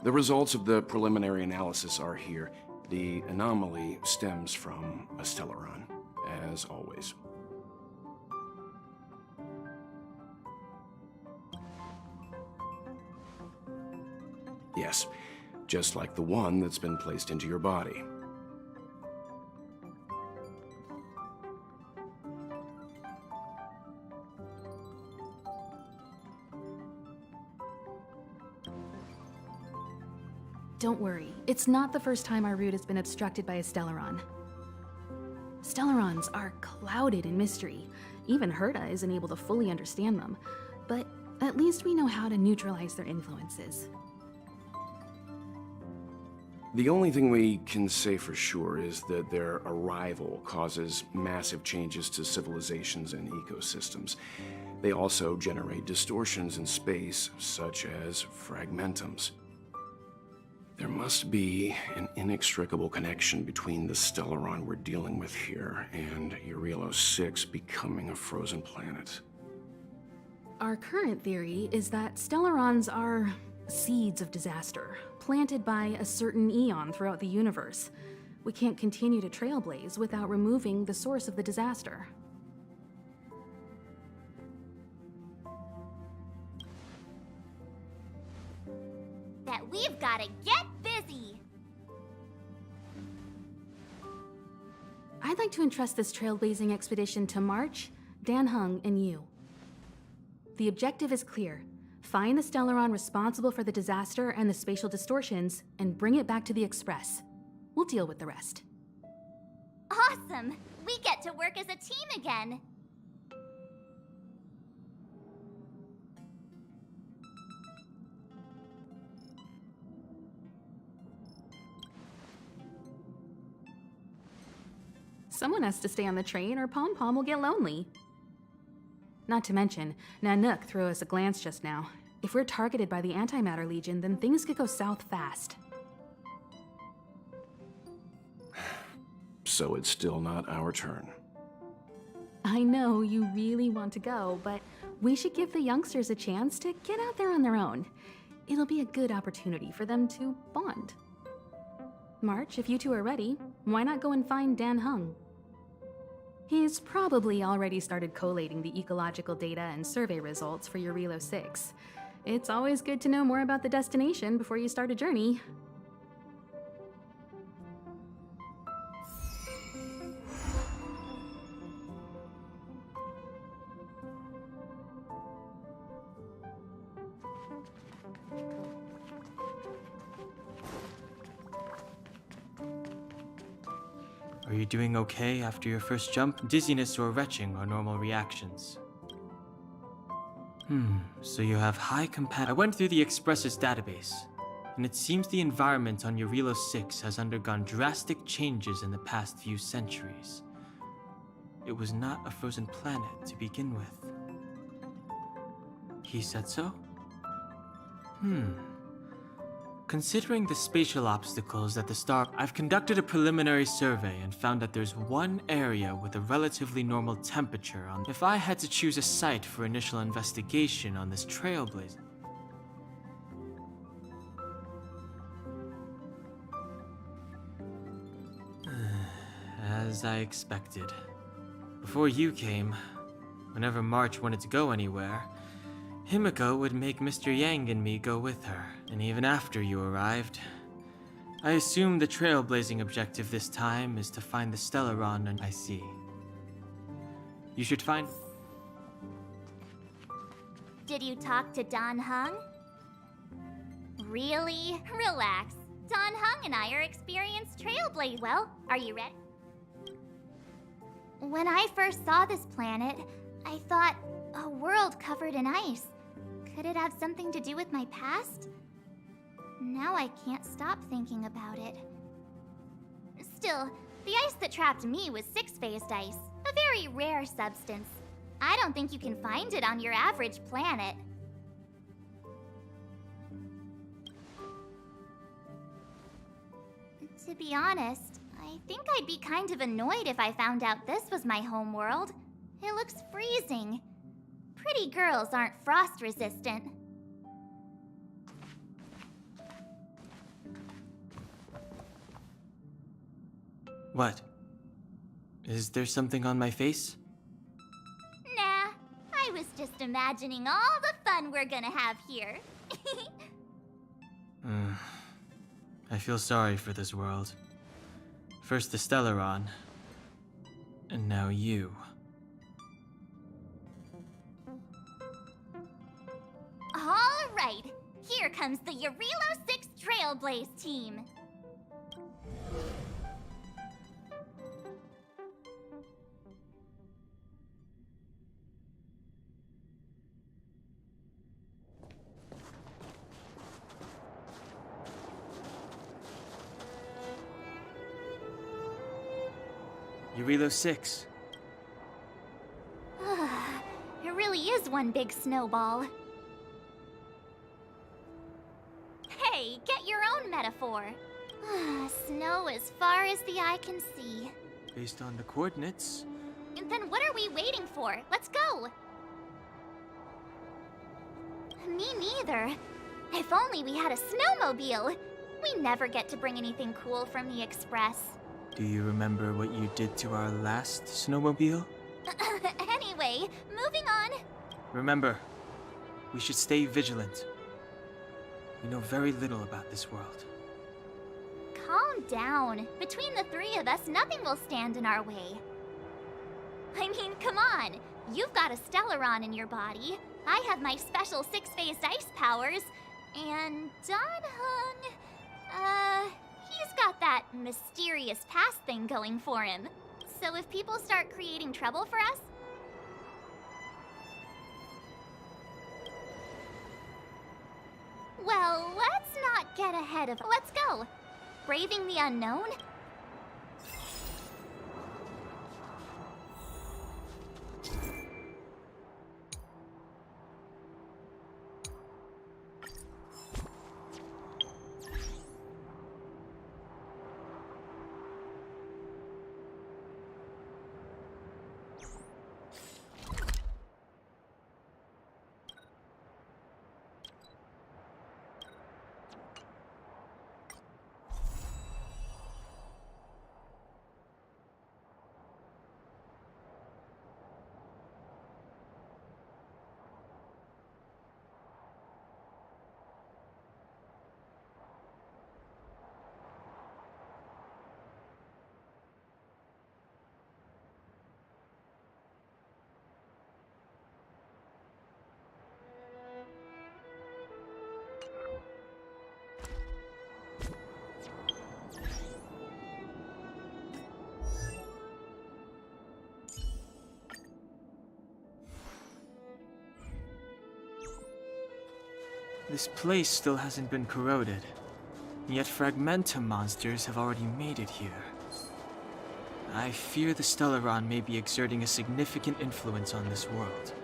The results of the preliminary analysis are here. The anomaly stems from a stellaron, as always. Yes, just like the one that's been placed into your body. Don't worry, it's not the first time our route has been obstructed by a stellaron. Stellarons are clouded in mystery. Even Herta isn't able to fully understand them, but at least we know how to neutralize their influences. The only thing we can say for sure is that their arrival causes massive changes to civilizations and ecosystems. They also generate distortions in space, such as fragmentums. There must be an inextricable connection between the stellaron we're dealing with here and Eurilo 6 becoming a frozen planet. Our current theory is that stellarons are seeds of disaster, planted by a certain eon throughout the universe. We can't continue to trailblaze without removing the source of the disaster. That we've gotta get busy! I'd like to entrust this trailblazing expedition to March, Dan Heng, and you. The objective is clear. Find the stellaron responsible for the disaster and the spatial distortions, and bring it back to the Express. We'll deal with the rest. Awesome! We get to work as a team again! Someone has to stay on the train or Pom Pom will get lonely. Not to mention, Nanook threw us a glance just now. If we're targeted by the Antimatter Legion, then things could go south fast. So it's still not our turn. I know you really want to go, but we should give the youngsters a chance to get out there on their own. It'll be a good opportunity for them to bond. March, if you two are ready, why not go and find Dan Heng? He's probably already started collating the ecological data and survey results for Eurilo 6. It's always good to know more about the destination before you start a journey. Are you doing okay after your first jump? Dizziness or retching are normal reactions. So you have high I went through the Express's database, and it seems the environment on Eurilo 6 has undergone drastic changes in the past few centuries. It was not a frozen planet to begin with. He said so? Considering the spatial obstacles at the star, I've conducted a preliminary survey and found that there's one area with a relatively normal temperature on. If I had to choose a site for initial investigation on this trailblazer. as I expected. Before you came, whenever March wanted to go anywhere, Himiko would make Mr. Yang and me go with her. And even after you arrived, I assume the trailblazing objective this time is to find the Stellaron I see. You should find... Did you talk to Don Hung? Really? Relax. Don Hung and I are experienced trailblazers. Well, are you ready? When I first saw this planet, I thought, a world covered in ice. Could it have something to do with my past? Now I can't stop thinking about it. Still, the ice that trapped me was six-phased ice, a very rare substance. I don't think you can find it on your average planet. To be honest, I think I'd be kind of annoyed if I found out this was my homeworld. It looks freezing. Pretty girls aren't frost resistant. What? Is there something on my face? Nah, I was just imagining all the fun we're gonna have here. I feel sorry for this world. First the Stellaron, and now you. All right, here comes the Eurilo 6 Trailblaze team. Eurilo 6. It really is one big snowball. Hey, get your own metaphor. Snow as far as the eye can see. Based on the coordinates, Then what are we waiting for? Let's go! Me neither. If only we had a snowmobile. We never get to bring anything cool from the Express. do you remember what you did to our last snowmobile? Anyway, moving on. Remember, we should stay vigilant. We know very little about this world. Calm down. Between the three of us, nothing will stand in our way. I mean, come on. You've got a Stellaron in your body. I have my special six-phased ice powers. And Don Hung, he's got that mysterious past thing going for him. So if people start creating trouble for us... Well, let's not get ahead of... Let's go. Braving the unknown? This place still hasn't been corroded, yet Fragmentum monsters have already made it here. I fear the Stellaron may be exerting a significant influence on this world.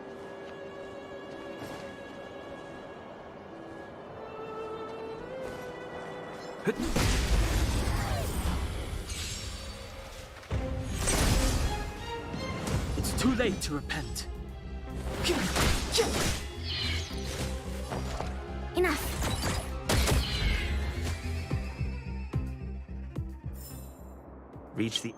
It's too late to repent. Enough. Reach the...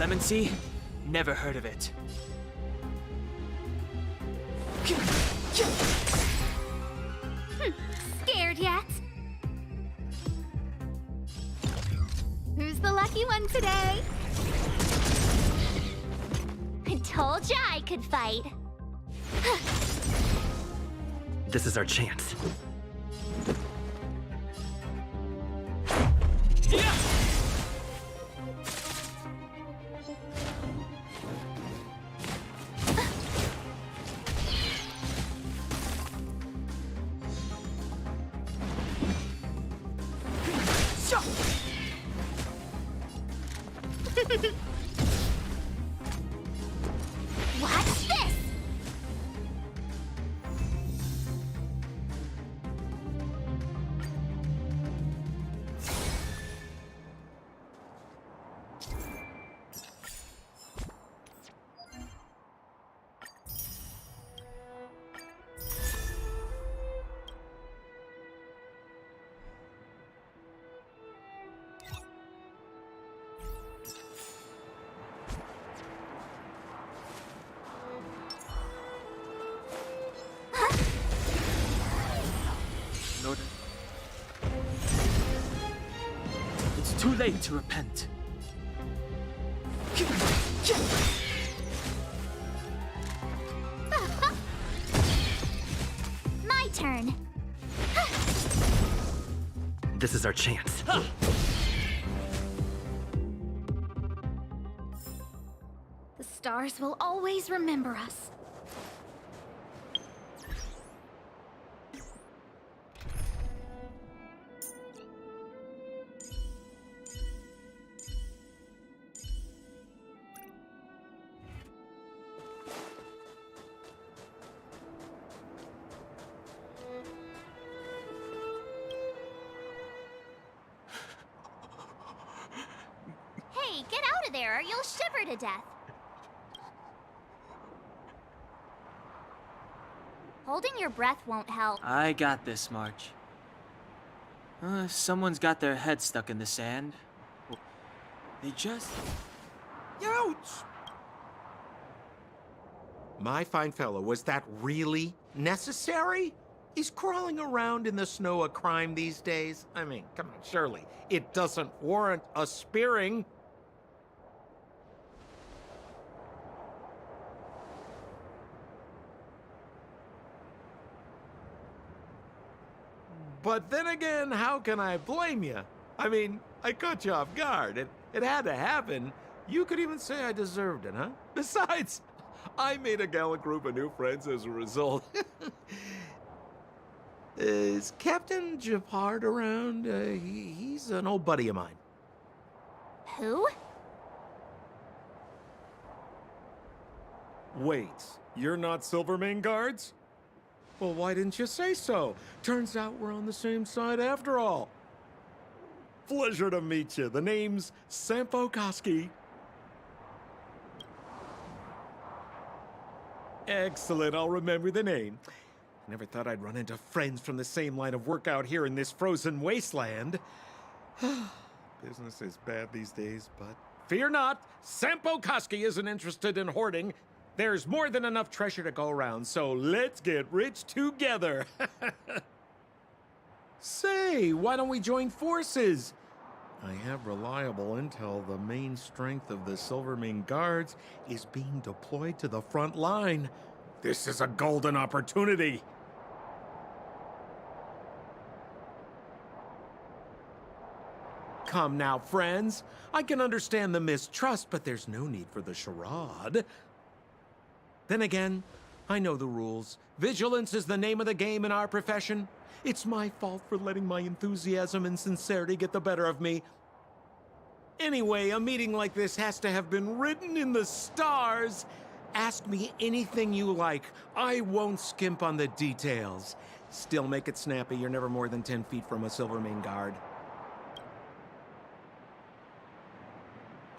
Clemency? Never heard of it. Scared yet? Who's the lucky one today? I told ya I could fight. This is our chance. Watch this! It's too late to repent. My turn. This is our chance. The stars will always remember us. Hey, get out of there or you'll shiver to death. Holding your breath won't help. I got this, March. If someone's got their head stuck in the sand, they just... Ouch! My fine fellow, was that really necessary? Is crawling around in the snow a crime these days? I mean, come on, surely. It doesn't warrant a spearing. But then again, how can I blame you? I mean, I caught you off guard. It had to happen. You could even say I deserved it, huh? Besides, I made a gallant group of new friends as a result. Is Captain Japard around? He's an old buddy of mine. Who? Wait, you're not Silvermane guards? Well, why didn't you say so? Turns out we're on the same side after all. Pleasure to meet you. The name's Sampo Koski. Excellent, I'll remember the name. Never thought I'd run into friends from the same line of work out here in this frozen wasteland. Business is bad these days, but fear not, Sampo Koski isn't interested in hoarding. There's more than enough treasure to go around, so let's get rich together. Say, why don't we join forces? I have reliable intel the main strength of the Silvermane Guards is being deployed to the front line. This is a golden opportunity. Come now, friends. I can understand the mistrust, but there's no need for the charade. Then again, I know the rules. Vigilance is the name of the game in our profession. It's my fault for letting my enthusiasm and sincerity get the better of me. Anyway, a meeting like this has to have been written in the stars. Ask me anything you like. I won't skimp on the details. Still make it snappy. You're never more than 10 feet from a Silvermane guard.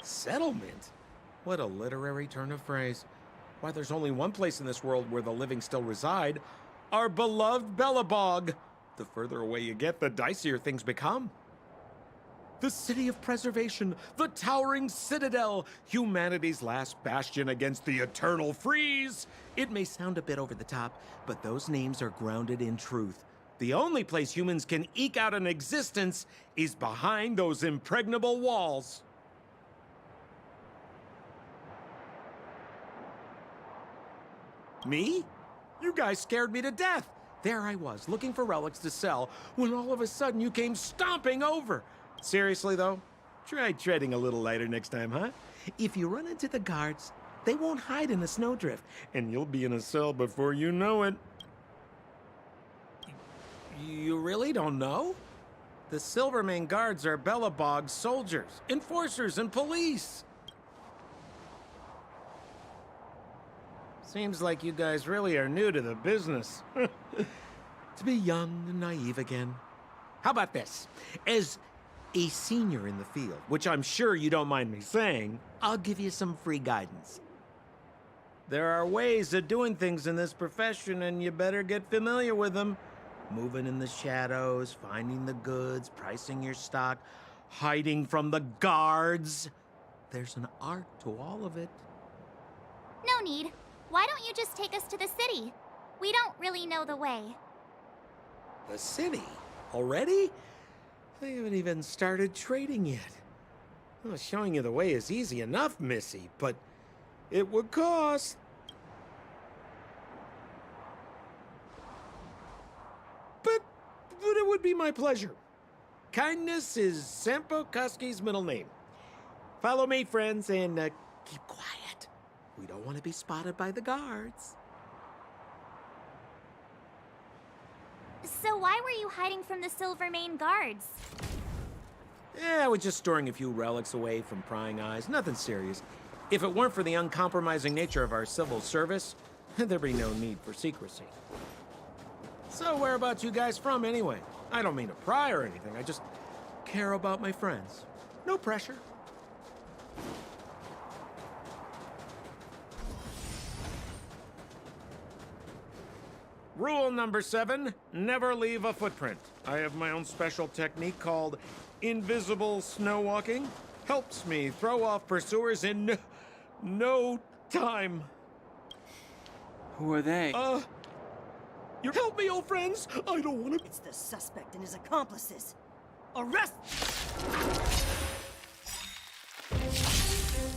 Settlement? What a literary turn of phrase. Why, there's only one place in this world where the living still reside. Our beloved Bellabog. The further away you get, the dicier things become. The city of preservation, the towering citadel, humanity's last bastion against the eternal freeze. It may sound a bit over the top, but those names are grounded in truth. The only place humans can eke out an existence is behind those impregnable walls. Me? You guys scared me to death. There I was, looking for relics to sell, when all of a sudden you came stomping over. Seriously, though, try treading a little lighter next time, huh? If you run into the guards, they won't hide in a snowdrift, and you'll be in a cell before you know it. You really don't know? The Silvermane guards are Bellabog's soldiers, enforcers, and police. Seems like you guys really are new to the business. To be young and naive again. How about this? As a senior in the field, which I'm sure you don't mind me saying, I'll give you some free guidance. There are ways of doing things in this profession, and you better get familiar with them. Moving in the shadows, finding the goods, pricing your stock, hiding from the guards. There's an art to all of it. No need. Why don't you just take us to the city? We don't really know the way. The city? Already? I haven't even started trading yet. Well, showing you the way is easy enough, Missy, but it would cost. But it would be my pleasure. Kindness is Sampo Koski's middle name. Follow me, friends, and keep quiet. We don't want to be spotted by the guards. So why were you hiding from the Silvermane guards? Yeah, I was just storing a few relics away from prying eyes. Nothing serious. If it weren't for the uncompromising nature of our civil service, there'd be no need for secrecy. So whereabouts you guys from, anyway? I don't mean to pry or anything. I just care about my friends. No pressure. Rule number 7, never leave a footprint. I have my own special technique called invisible snow walking. Helps me throw off pursuers in no time. Who are they? You help me, old friends. I don't want to. It's the suspect and his accomplices. Arrest!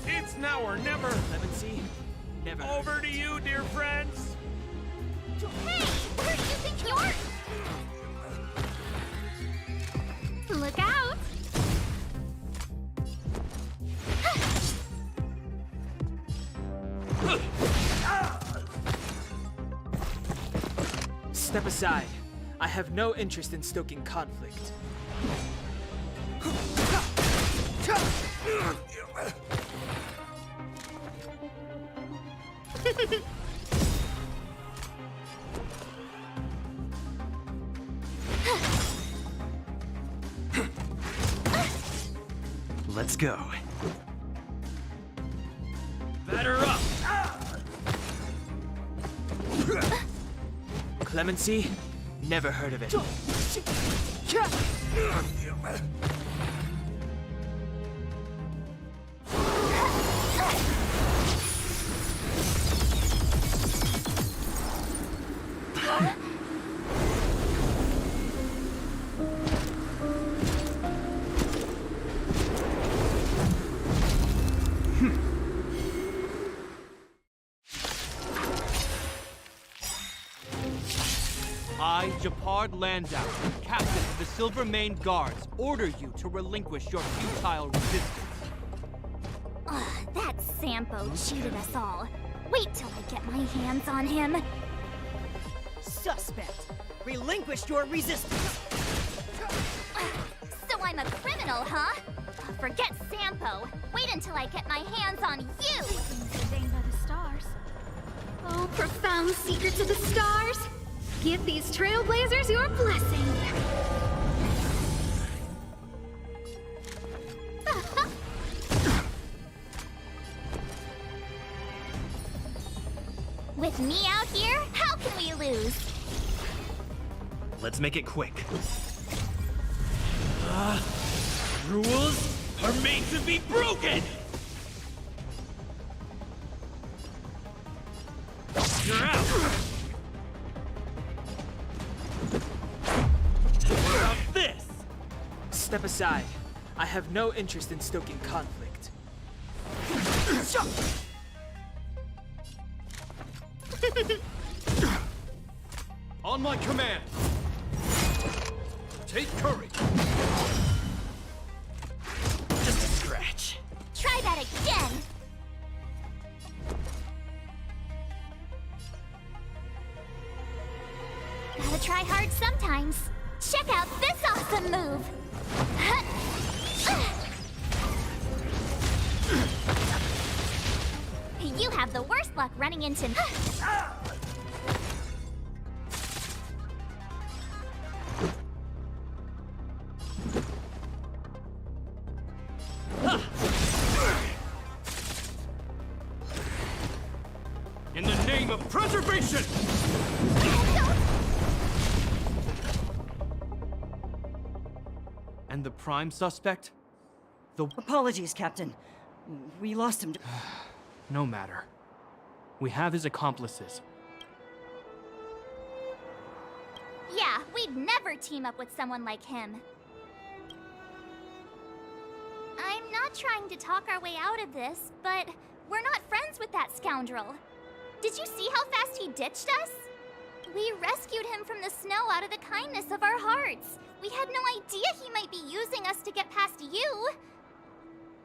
It's now or never. Clemency? Never. Over to you, dear friends. Hey! Where do you think you're... Look out! Step aside. I have no interest in stoking conflict. Let's go. Batter up! Clemency? Never heard of it. I, Japard Landau, captain of the Silvermane Guards, order you to relinquish your futile resistance. Ugh, that Sampo cheated us all. Wait till I get my hands on him. Suspect, relinquish your resistance. So I'm a criminal, huh? Forget Sampo. Wait until I get my hands on you. Ordained by the stars. Oh, profound secrets of the stars. Give these trailblazers your blessing. With me out here, how can we lose? Let's make it quick. Rules are made to be broken! You're out! What about this? Step aside. I have no interest in stoking conflict. On my command! Take courage! Just a scratch. Try that again! Gotta try hard sometimes. Check out this awesome move! You have the worst luck running into... In the name of preservation! And the prime suspect? Apologies, Captain. We lost him. No matter. We have his accomplices. Yeah, we'd never team up with someone like him. I'm not trying to talk our way out of this, but we're not friends with that scoundrel. Did you see how fast he ditched us? We rescued him from the snow out of the kindness of our hearts. We had no idea he might be using us to get past you.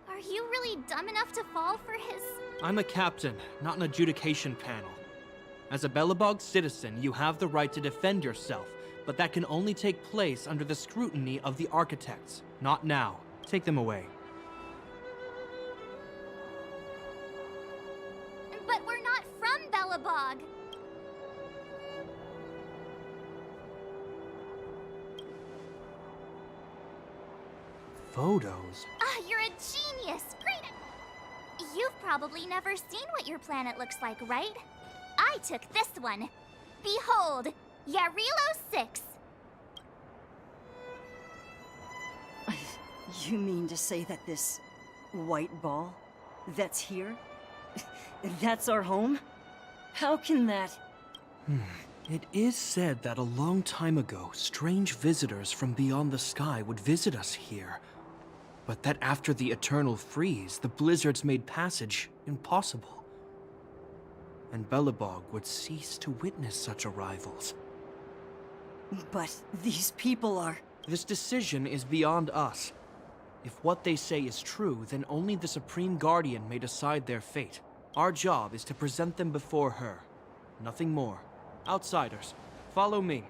Are you really dumb enough to fall for his... I'm a captain, not an adjudication panel. As a Belobog citizen, you have the right to defend yourself, but that can only take place under the scrutiny of the architects. Not now. Take them away. But we're not from Belobog. Photos? Ah, you're a genius! Great! You've probably never seen what your planet looks like, right? I took this one. Behold, Yarilo 6. You mean to say that this white ball that's here, that's our home? How can that... It is said that a long time ago, strange visitors from beyond the sky would visit us here. But that after the eternal freeze, the blizzards made passage impossible. And Belobog would cease to witness such arrivals. But these people are... This decision is beyond us. If what they say is true, then only the Supreme Guardian may decide their fate. Our job is to present them before her. Nothing more. Outsiders, follow me.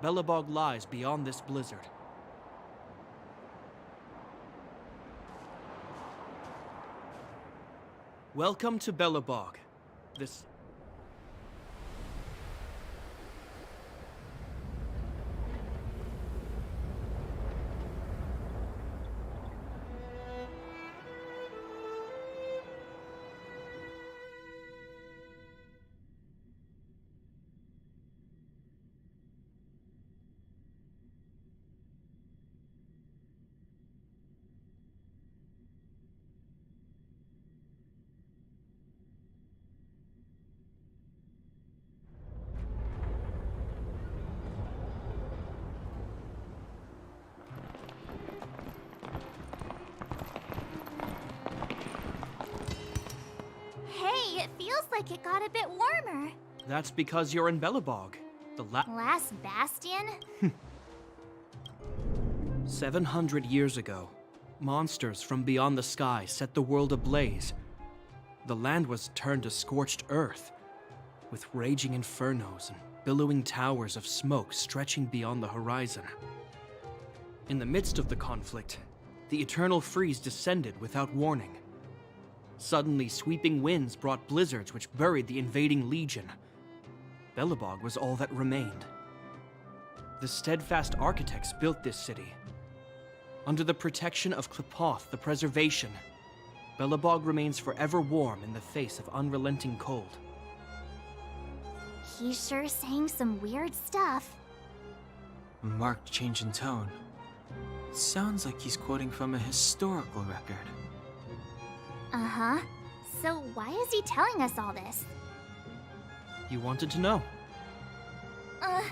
Belobog lies beyond this blizzard. Welcome to Belobog. This... Hey, it feels like it got a bit warmer. That's because you're in Belobog. The Last bastion? 700 years ago, monsters from beyond the sky set the world ablaze. The land was turned to scorched earth, with raging infernos and billowing towers of smoke stretching beyond the horizon. In the midst of the conflict, the eternal freeze descended without warning. Suddenly, sweeping winds brought blizzards which buried the invading legion. Belobog was all that remained. The steadfast architects built this city. Under the protection of Klepoth, the preservation, Belobog remains forever warm in the face of unrelenting cold. He's sure saying some weird stuff. A marked change in tone. It sounds like he's quoting from a historical record. Uh-huh. So why is he telling us all this? You wanted to know. Uh...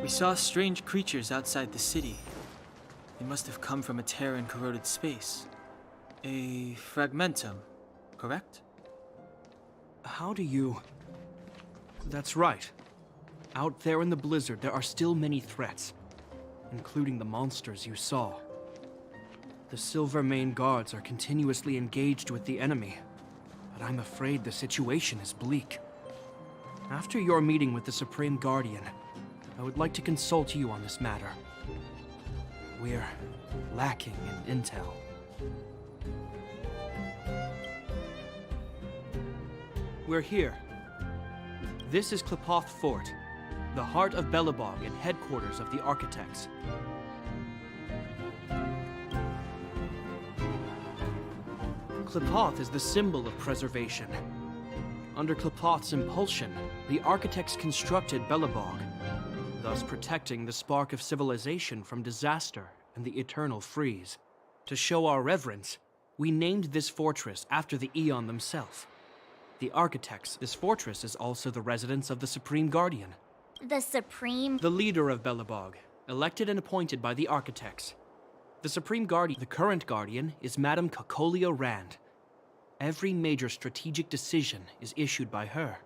We saw strange creatures outside the city. They must have come from a tear in corroded space. A fragmentum, correct? How do you... That's right. Out there in the blizzard, there are still many threats, including the monsters you saw. The Silvermane guards are continuously engaged with the enemy, but I'm afraid the situation is bleak. After your meeting with the Supreme Guardian, I would like to consult you on this matter. We're lacking in intel. We're here. This is Klipoth Fort, the heart of Belobog and headquarters of the Architects. Klipoth is the symbol of preservation. Under Klipoth's impulsion, the Architects constructed Belobog, thus protecting the spark of civilization from disaster and the eternal freeze. To show our reverence, we named this fortress after the Aeon themselves. The Architects, this fortress is also the residence of the Supreme Guardian. The Supreme... The leader of Belobog, elected and appointed by the Architects. The Supreme Guardian, the current Guardian, is Madame Cocolia Rand. Every major strategic decision is issued by her.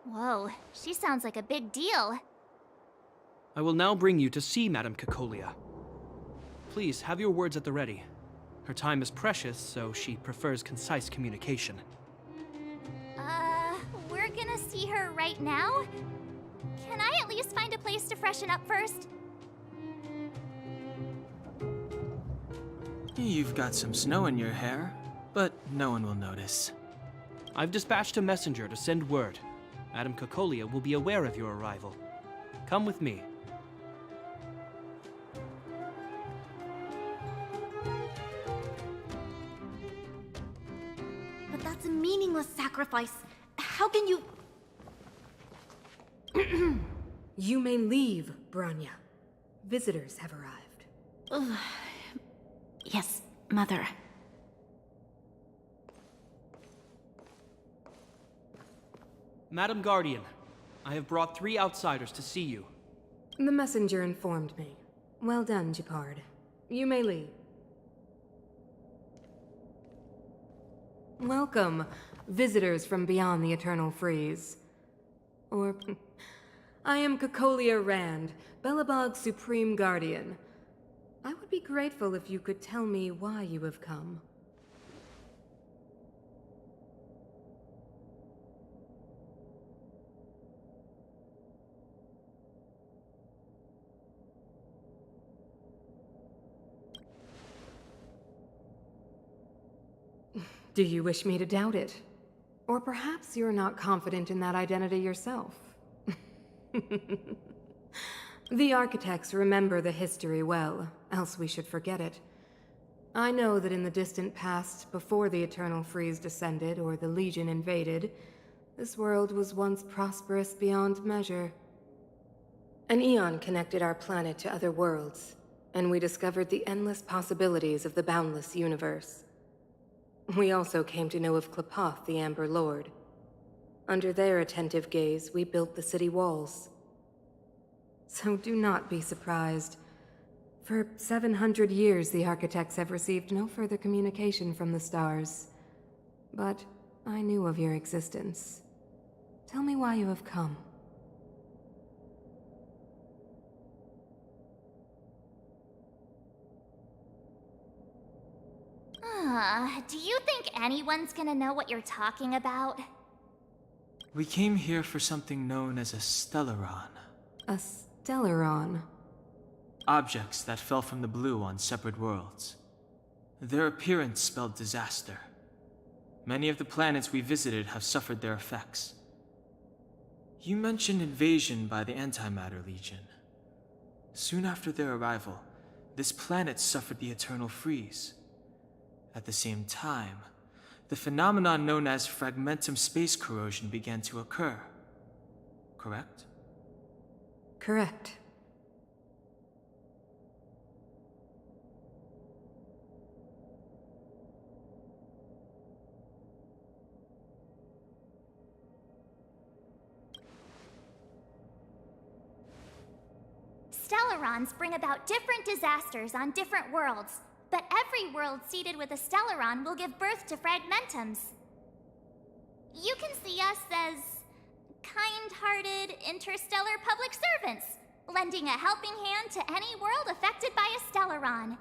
Whoa, she sounds like a big deal. I will now bring you to see Madame Cocolia. Please, have your words at the ready. Her time is precious, so she prefers concise communication. We're gonna see her right now? Can I at least find a place to freshen up first? You've got some snow in your hair, but no one will notice. I've dispatched a messenger to send word. Madame Cocolia will be aware of your arrival. Come with me. But that's a meaningless sacrifice. How can you... You may leave, Branya. Visitors have arrived. Yes, Mother. Madam Guardian, I have brought 3 outsiders to see you. The messenger informed me. Well done, Gepard. You may leave. Welcome, visitors from beyond the Eternal Freeze. Or... I am Cocolia Rand, Belobog's Supreme Guardian. I would be grateful if you could tell me why you have come. Do you wish me to doubt it? Or perhaps you're not confident in that identity yourself? The Architects remember the history well, else we should forget it. I know that in the distant past, before the Eternal Freeze descended or the Legion invaded, this world was once prosperous beyond measure. An Aeon connected our planet to other worlds, and we discovered the endless possibilities of the boundless universe. We also came to know of Klipoth, the Amber Lord. Under their attentive gaze, we built the city walls. So do not be surprised. For 700 years, the Architects have received no further communication from the stars. But I knew of your existence. Tell me why you have come. Do you think anyone's gonna know what you're talking about? We came here for something known as a Stellaron. A Stellaron? Objects that fell from the blue on separate worlds. Their appearance spelled disaster. Many of the planets we visited have suffered their effects. You mentioned invasion by the Antimatter Legion. Soon after their arrival, this planet suffered the eternal freeze. At the same time, the phenomenon known as fragmentum space corrosion began to occur. Correct? Correct. Stellarons bring about different disasters on different worlds, but every world seeded with a Stellaron will give birth to fragmentums. You can see us as kind-hearted interstellar public servants, lending a helping hand to any world affected by a Stellaron.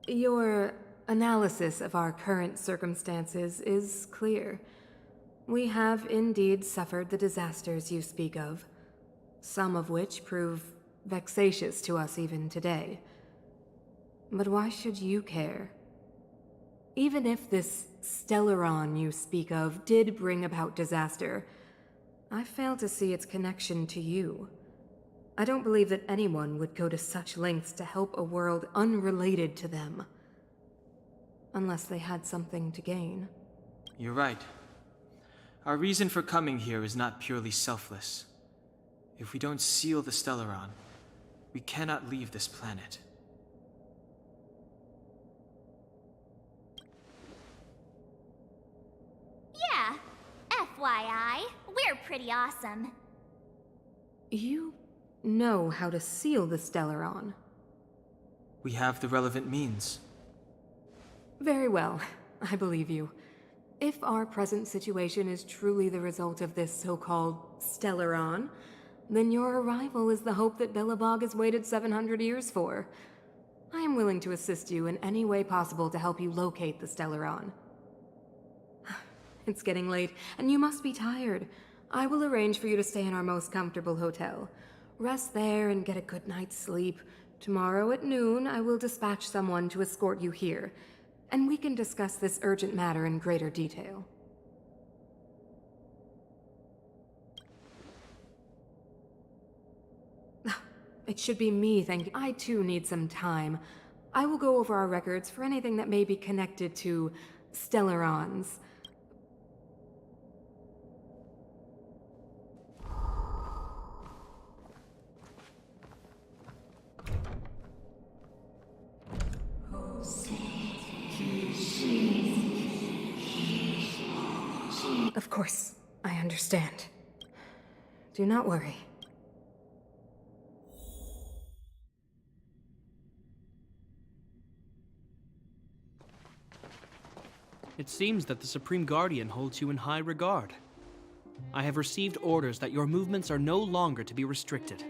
Your analysis of our current circumstances is clear. We have indeed suffered the disasters you speak of, some of which prove vexatious to us even today. But why should you care? Even if this Stellaron you speak of did bring about disaster, I fail to see its connection to you. I don't believe that anyone would go to such lengths to help a world unrelated to them. Unless they had something to gain. You're right. Our reason for coming here is not purely selfless. If we don't seal the Stellaron, we cannot leave this planet. Yeah, FYI, we're pretty awesome. You know how to seal the Stellaron. We have the relevant means. Very well, I believe you. If our present situation is truly the result of this so-called Stellaron, then your arrival is the hope that Belobog has waited 700 years for. I am willing to assist you in any way possible to help you locate the Stellaron. It's getting late, and you must be tired. I will arrange for you to stay in our most comfortable hotel. Rest there and get a good night's sleep. Tomorrow at noon, I will dispatch someone to escort you here, and we can discuss this urgent matter in greater detail. It should be me, thank you. I too need some time. I will go over our records for anything that may be connected to Stellarons. Of course, I understand. Do not worry. It seems that the Supreme Guardian holds you in high regard. I have received orders that your movements are no longer to be restricted.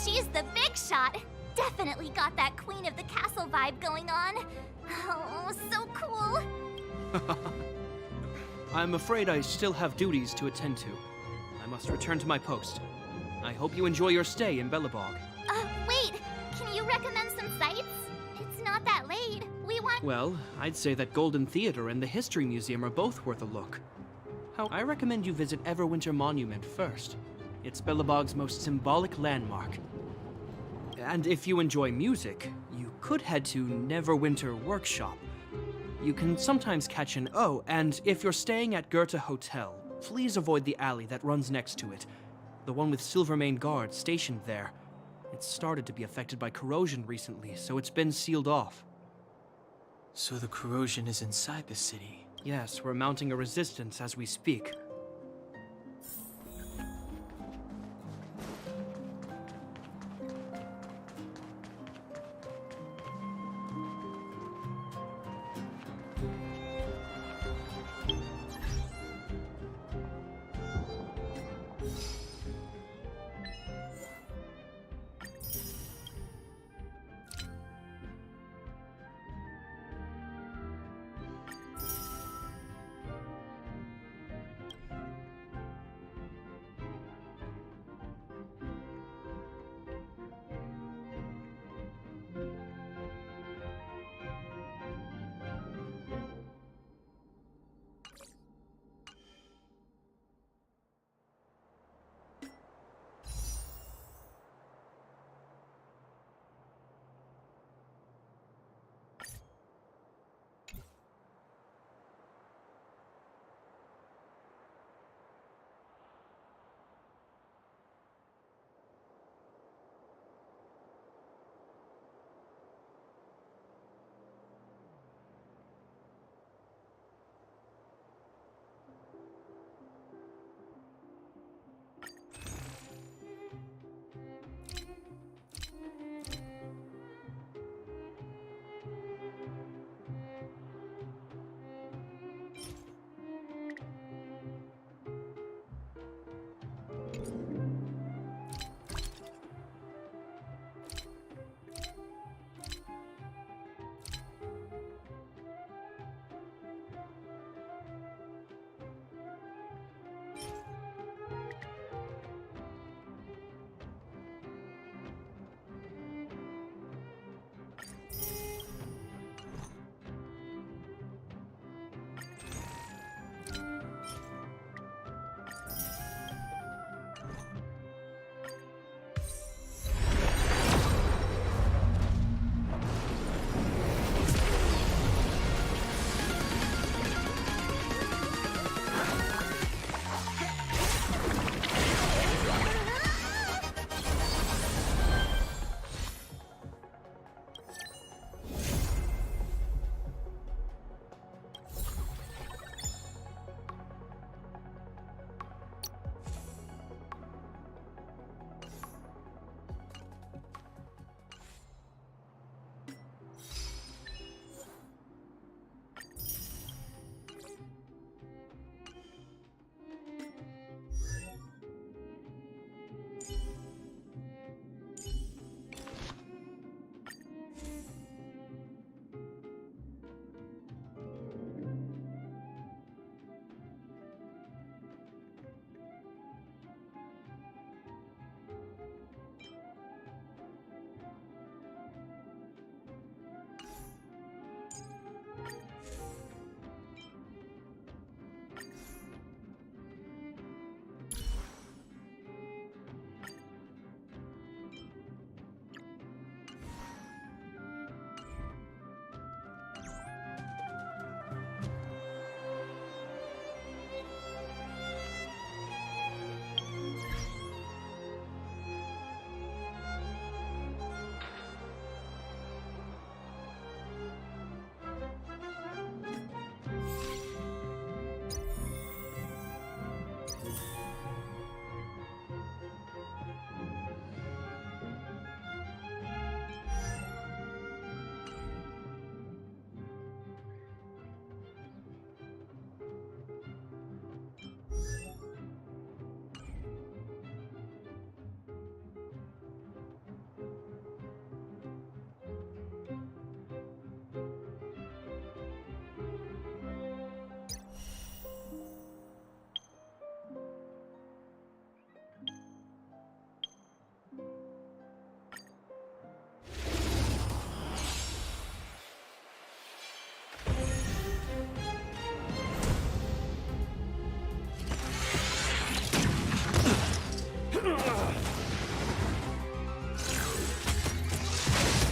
She's the big shot. Definitely got that Queen of the Castle vibe going on. Oh, so cool. I'm afraid I still have duties to attend to. I must return to my post. I hope you enjoy your stay in Belobog. Wait. Can you recommend some sites? It's not that late. We want... Well, I'd say that Golden Theater and the History Museum are both worth a look. I recommend you visit Everwinter Monument first. It's Belobog's most symbolic landmark. And if you enjoy music, you could head to Neverwinter Workshop. You can sometimes catch an... Oh, and if you're staying at Goethe Hotel, please avoid the alley that runs next to it. The one with Silvermane guards stationed there. It's started to be affected by corrosion recently, so it's been sealed off. So the corrosion is inside the city. Yes, we're mounting a resistance as we speak.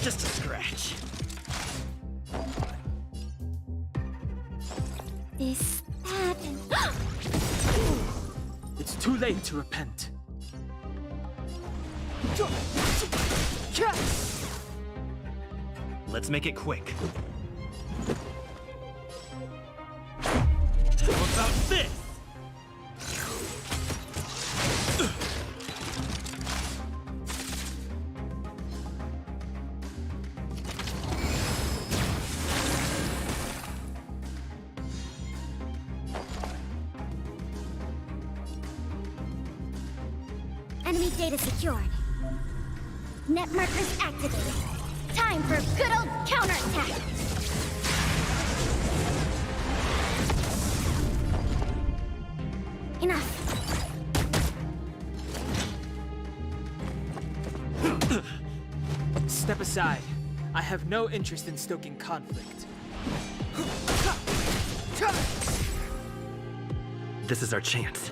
Just a scratch. Is that... It's too late to repent. Let's make it quick. How about this? Enemy data secured. Net markers activated. Time for good old counterattack. Enough. Step aside. I have no interest in stoking conflict. This is our chance.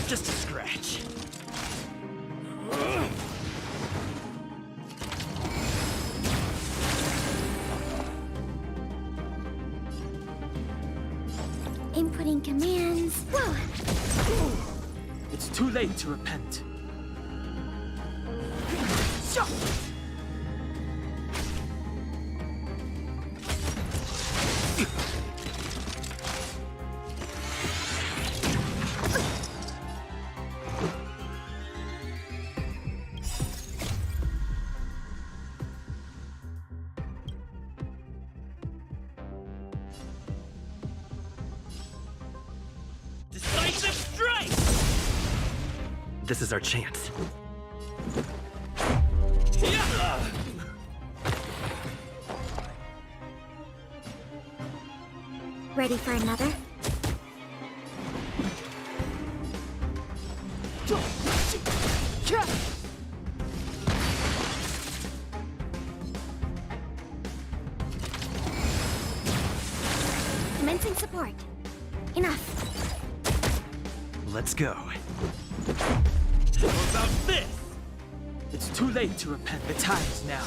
Just a scratch. Inputting commands. Whoa! It's too late to repent. Decisive strike! This is our chance. Ready for another? Commencing support. Enough. Let's go. How about this? It's too late to repent. The time is now.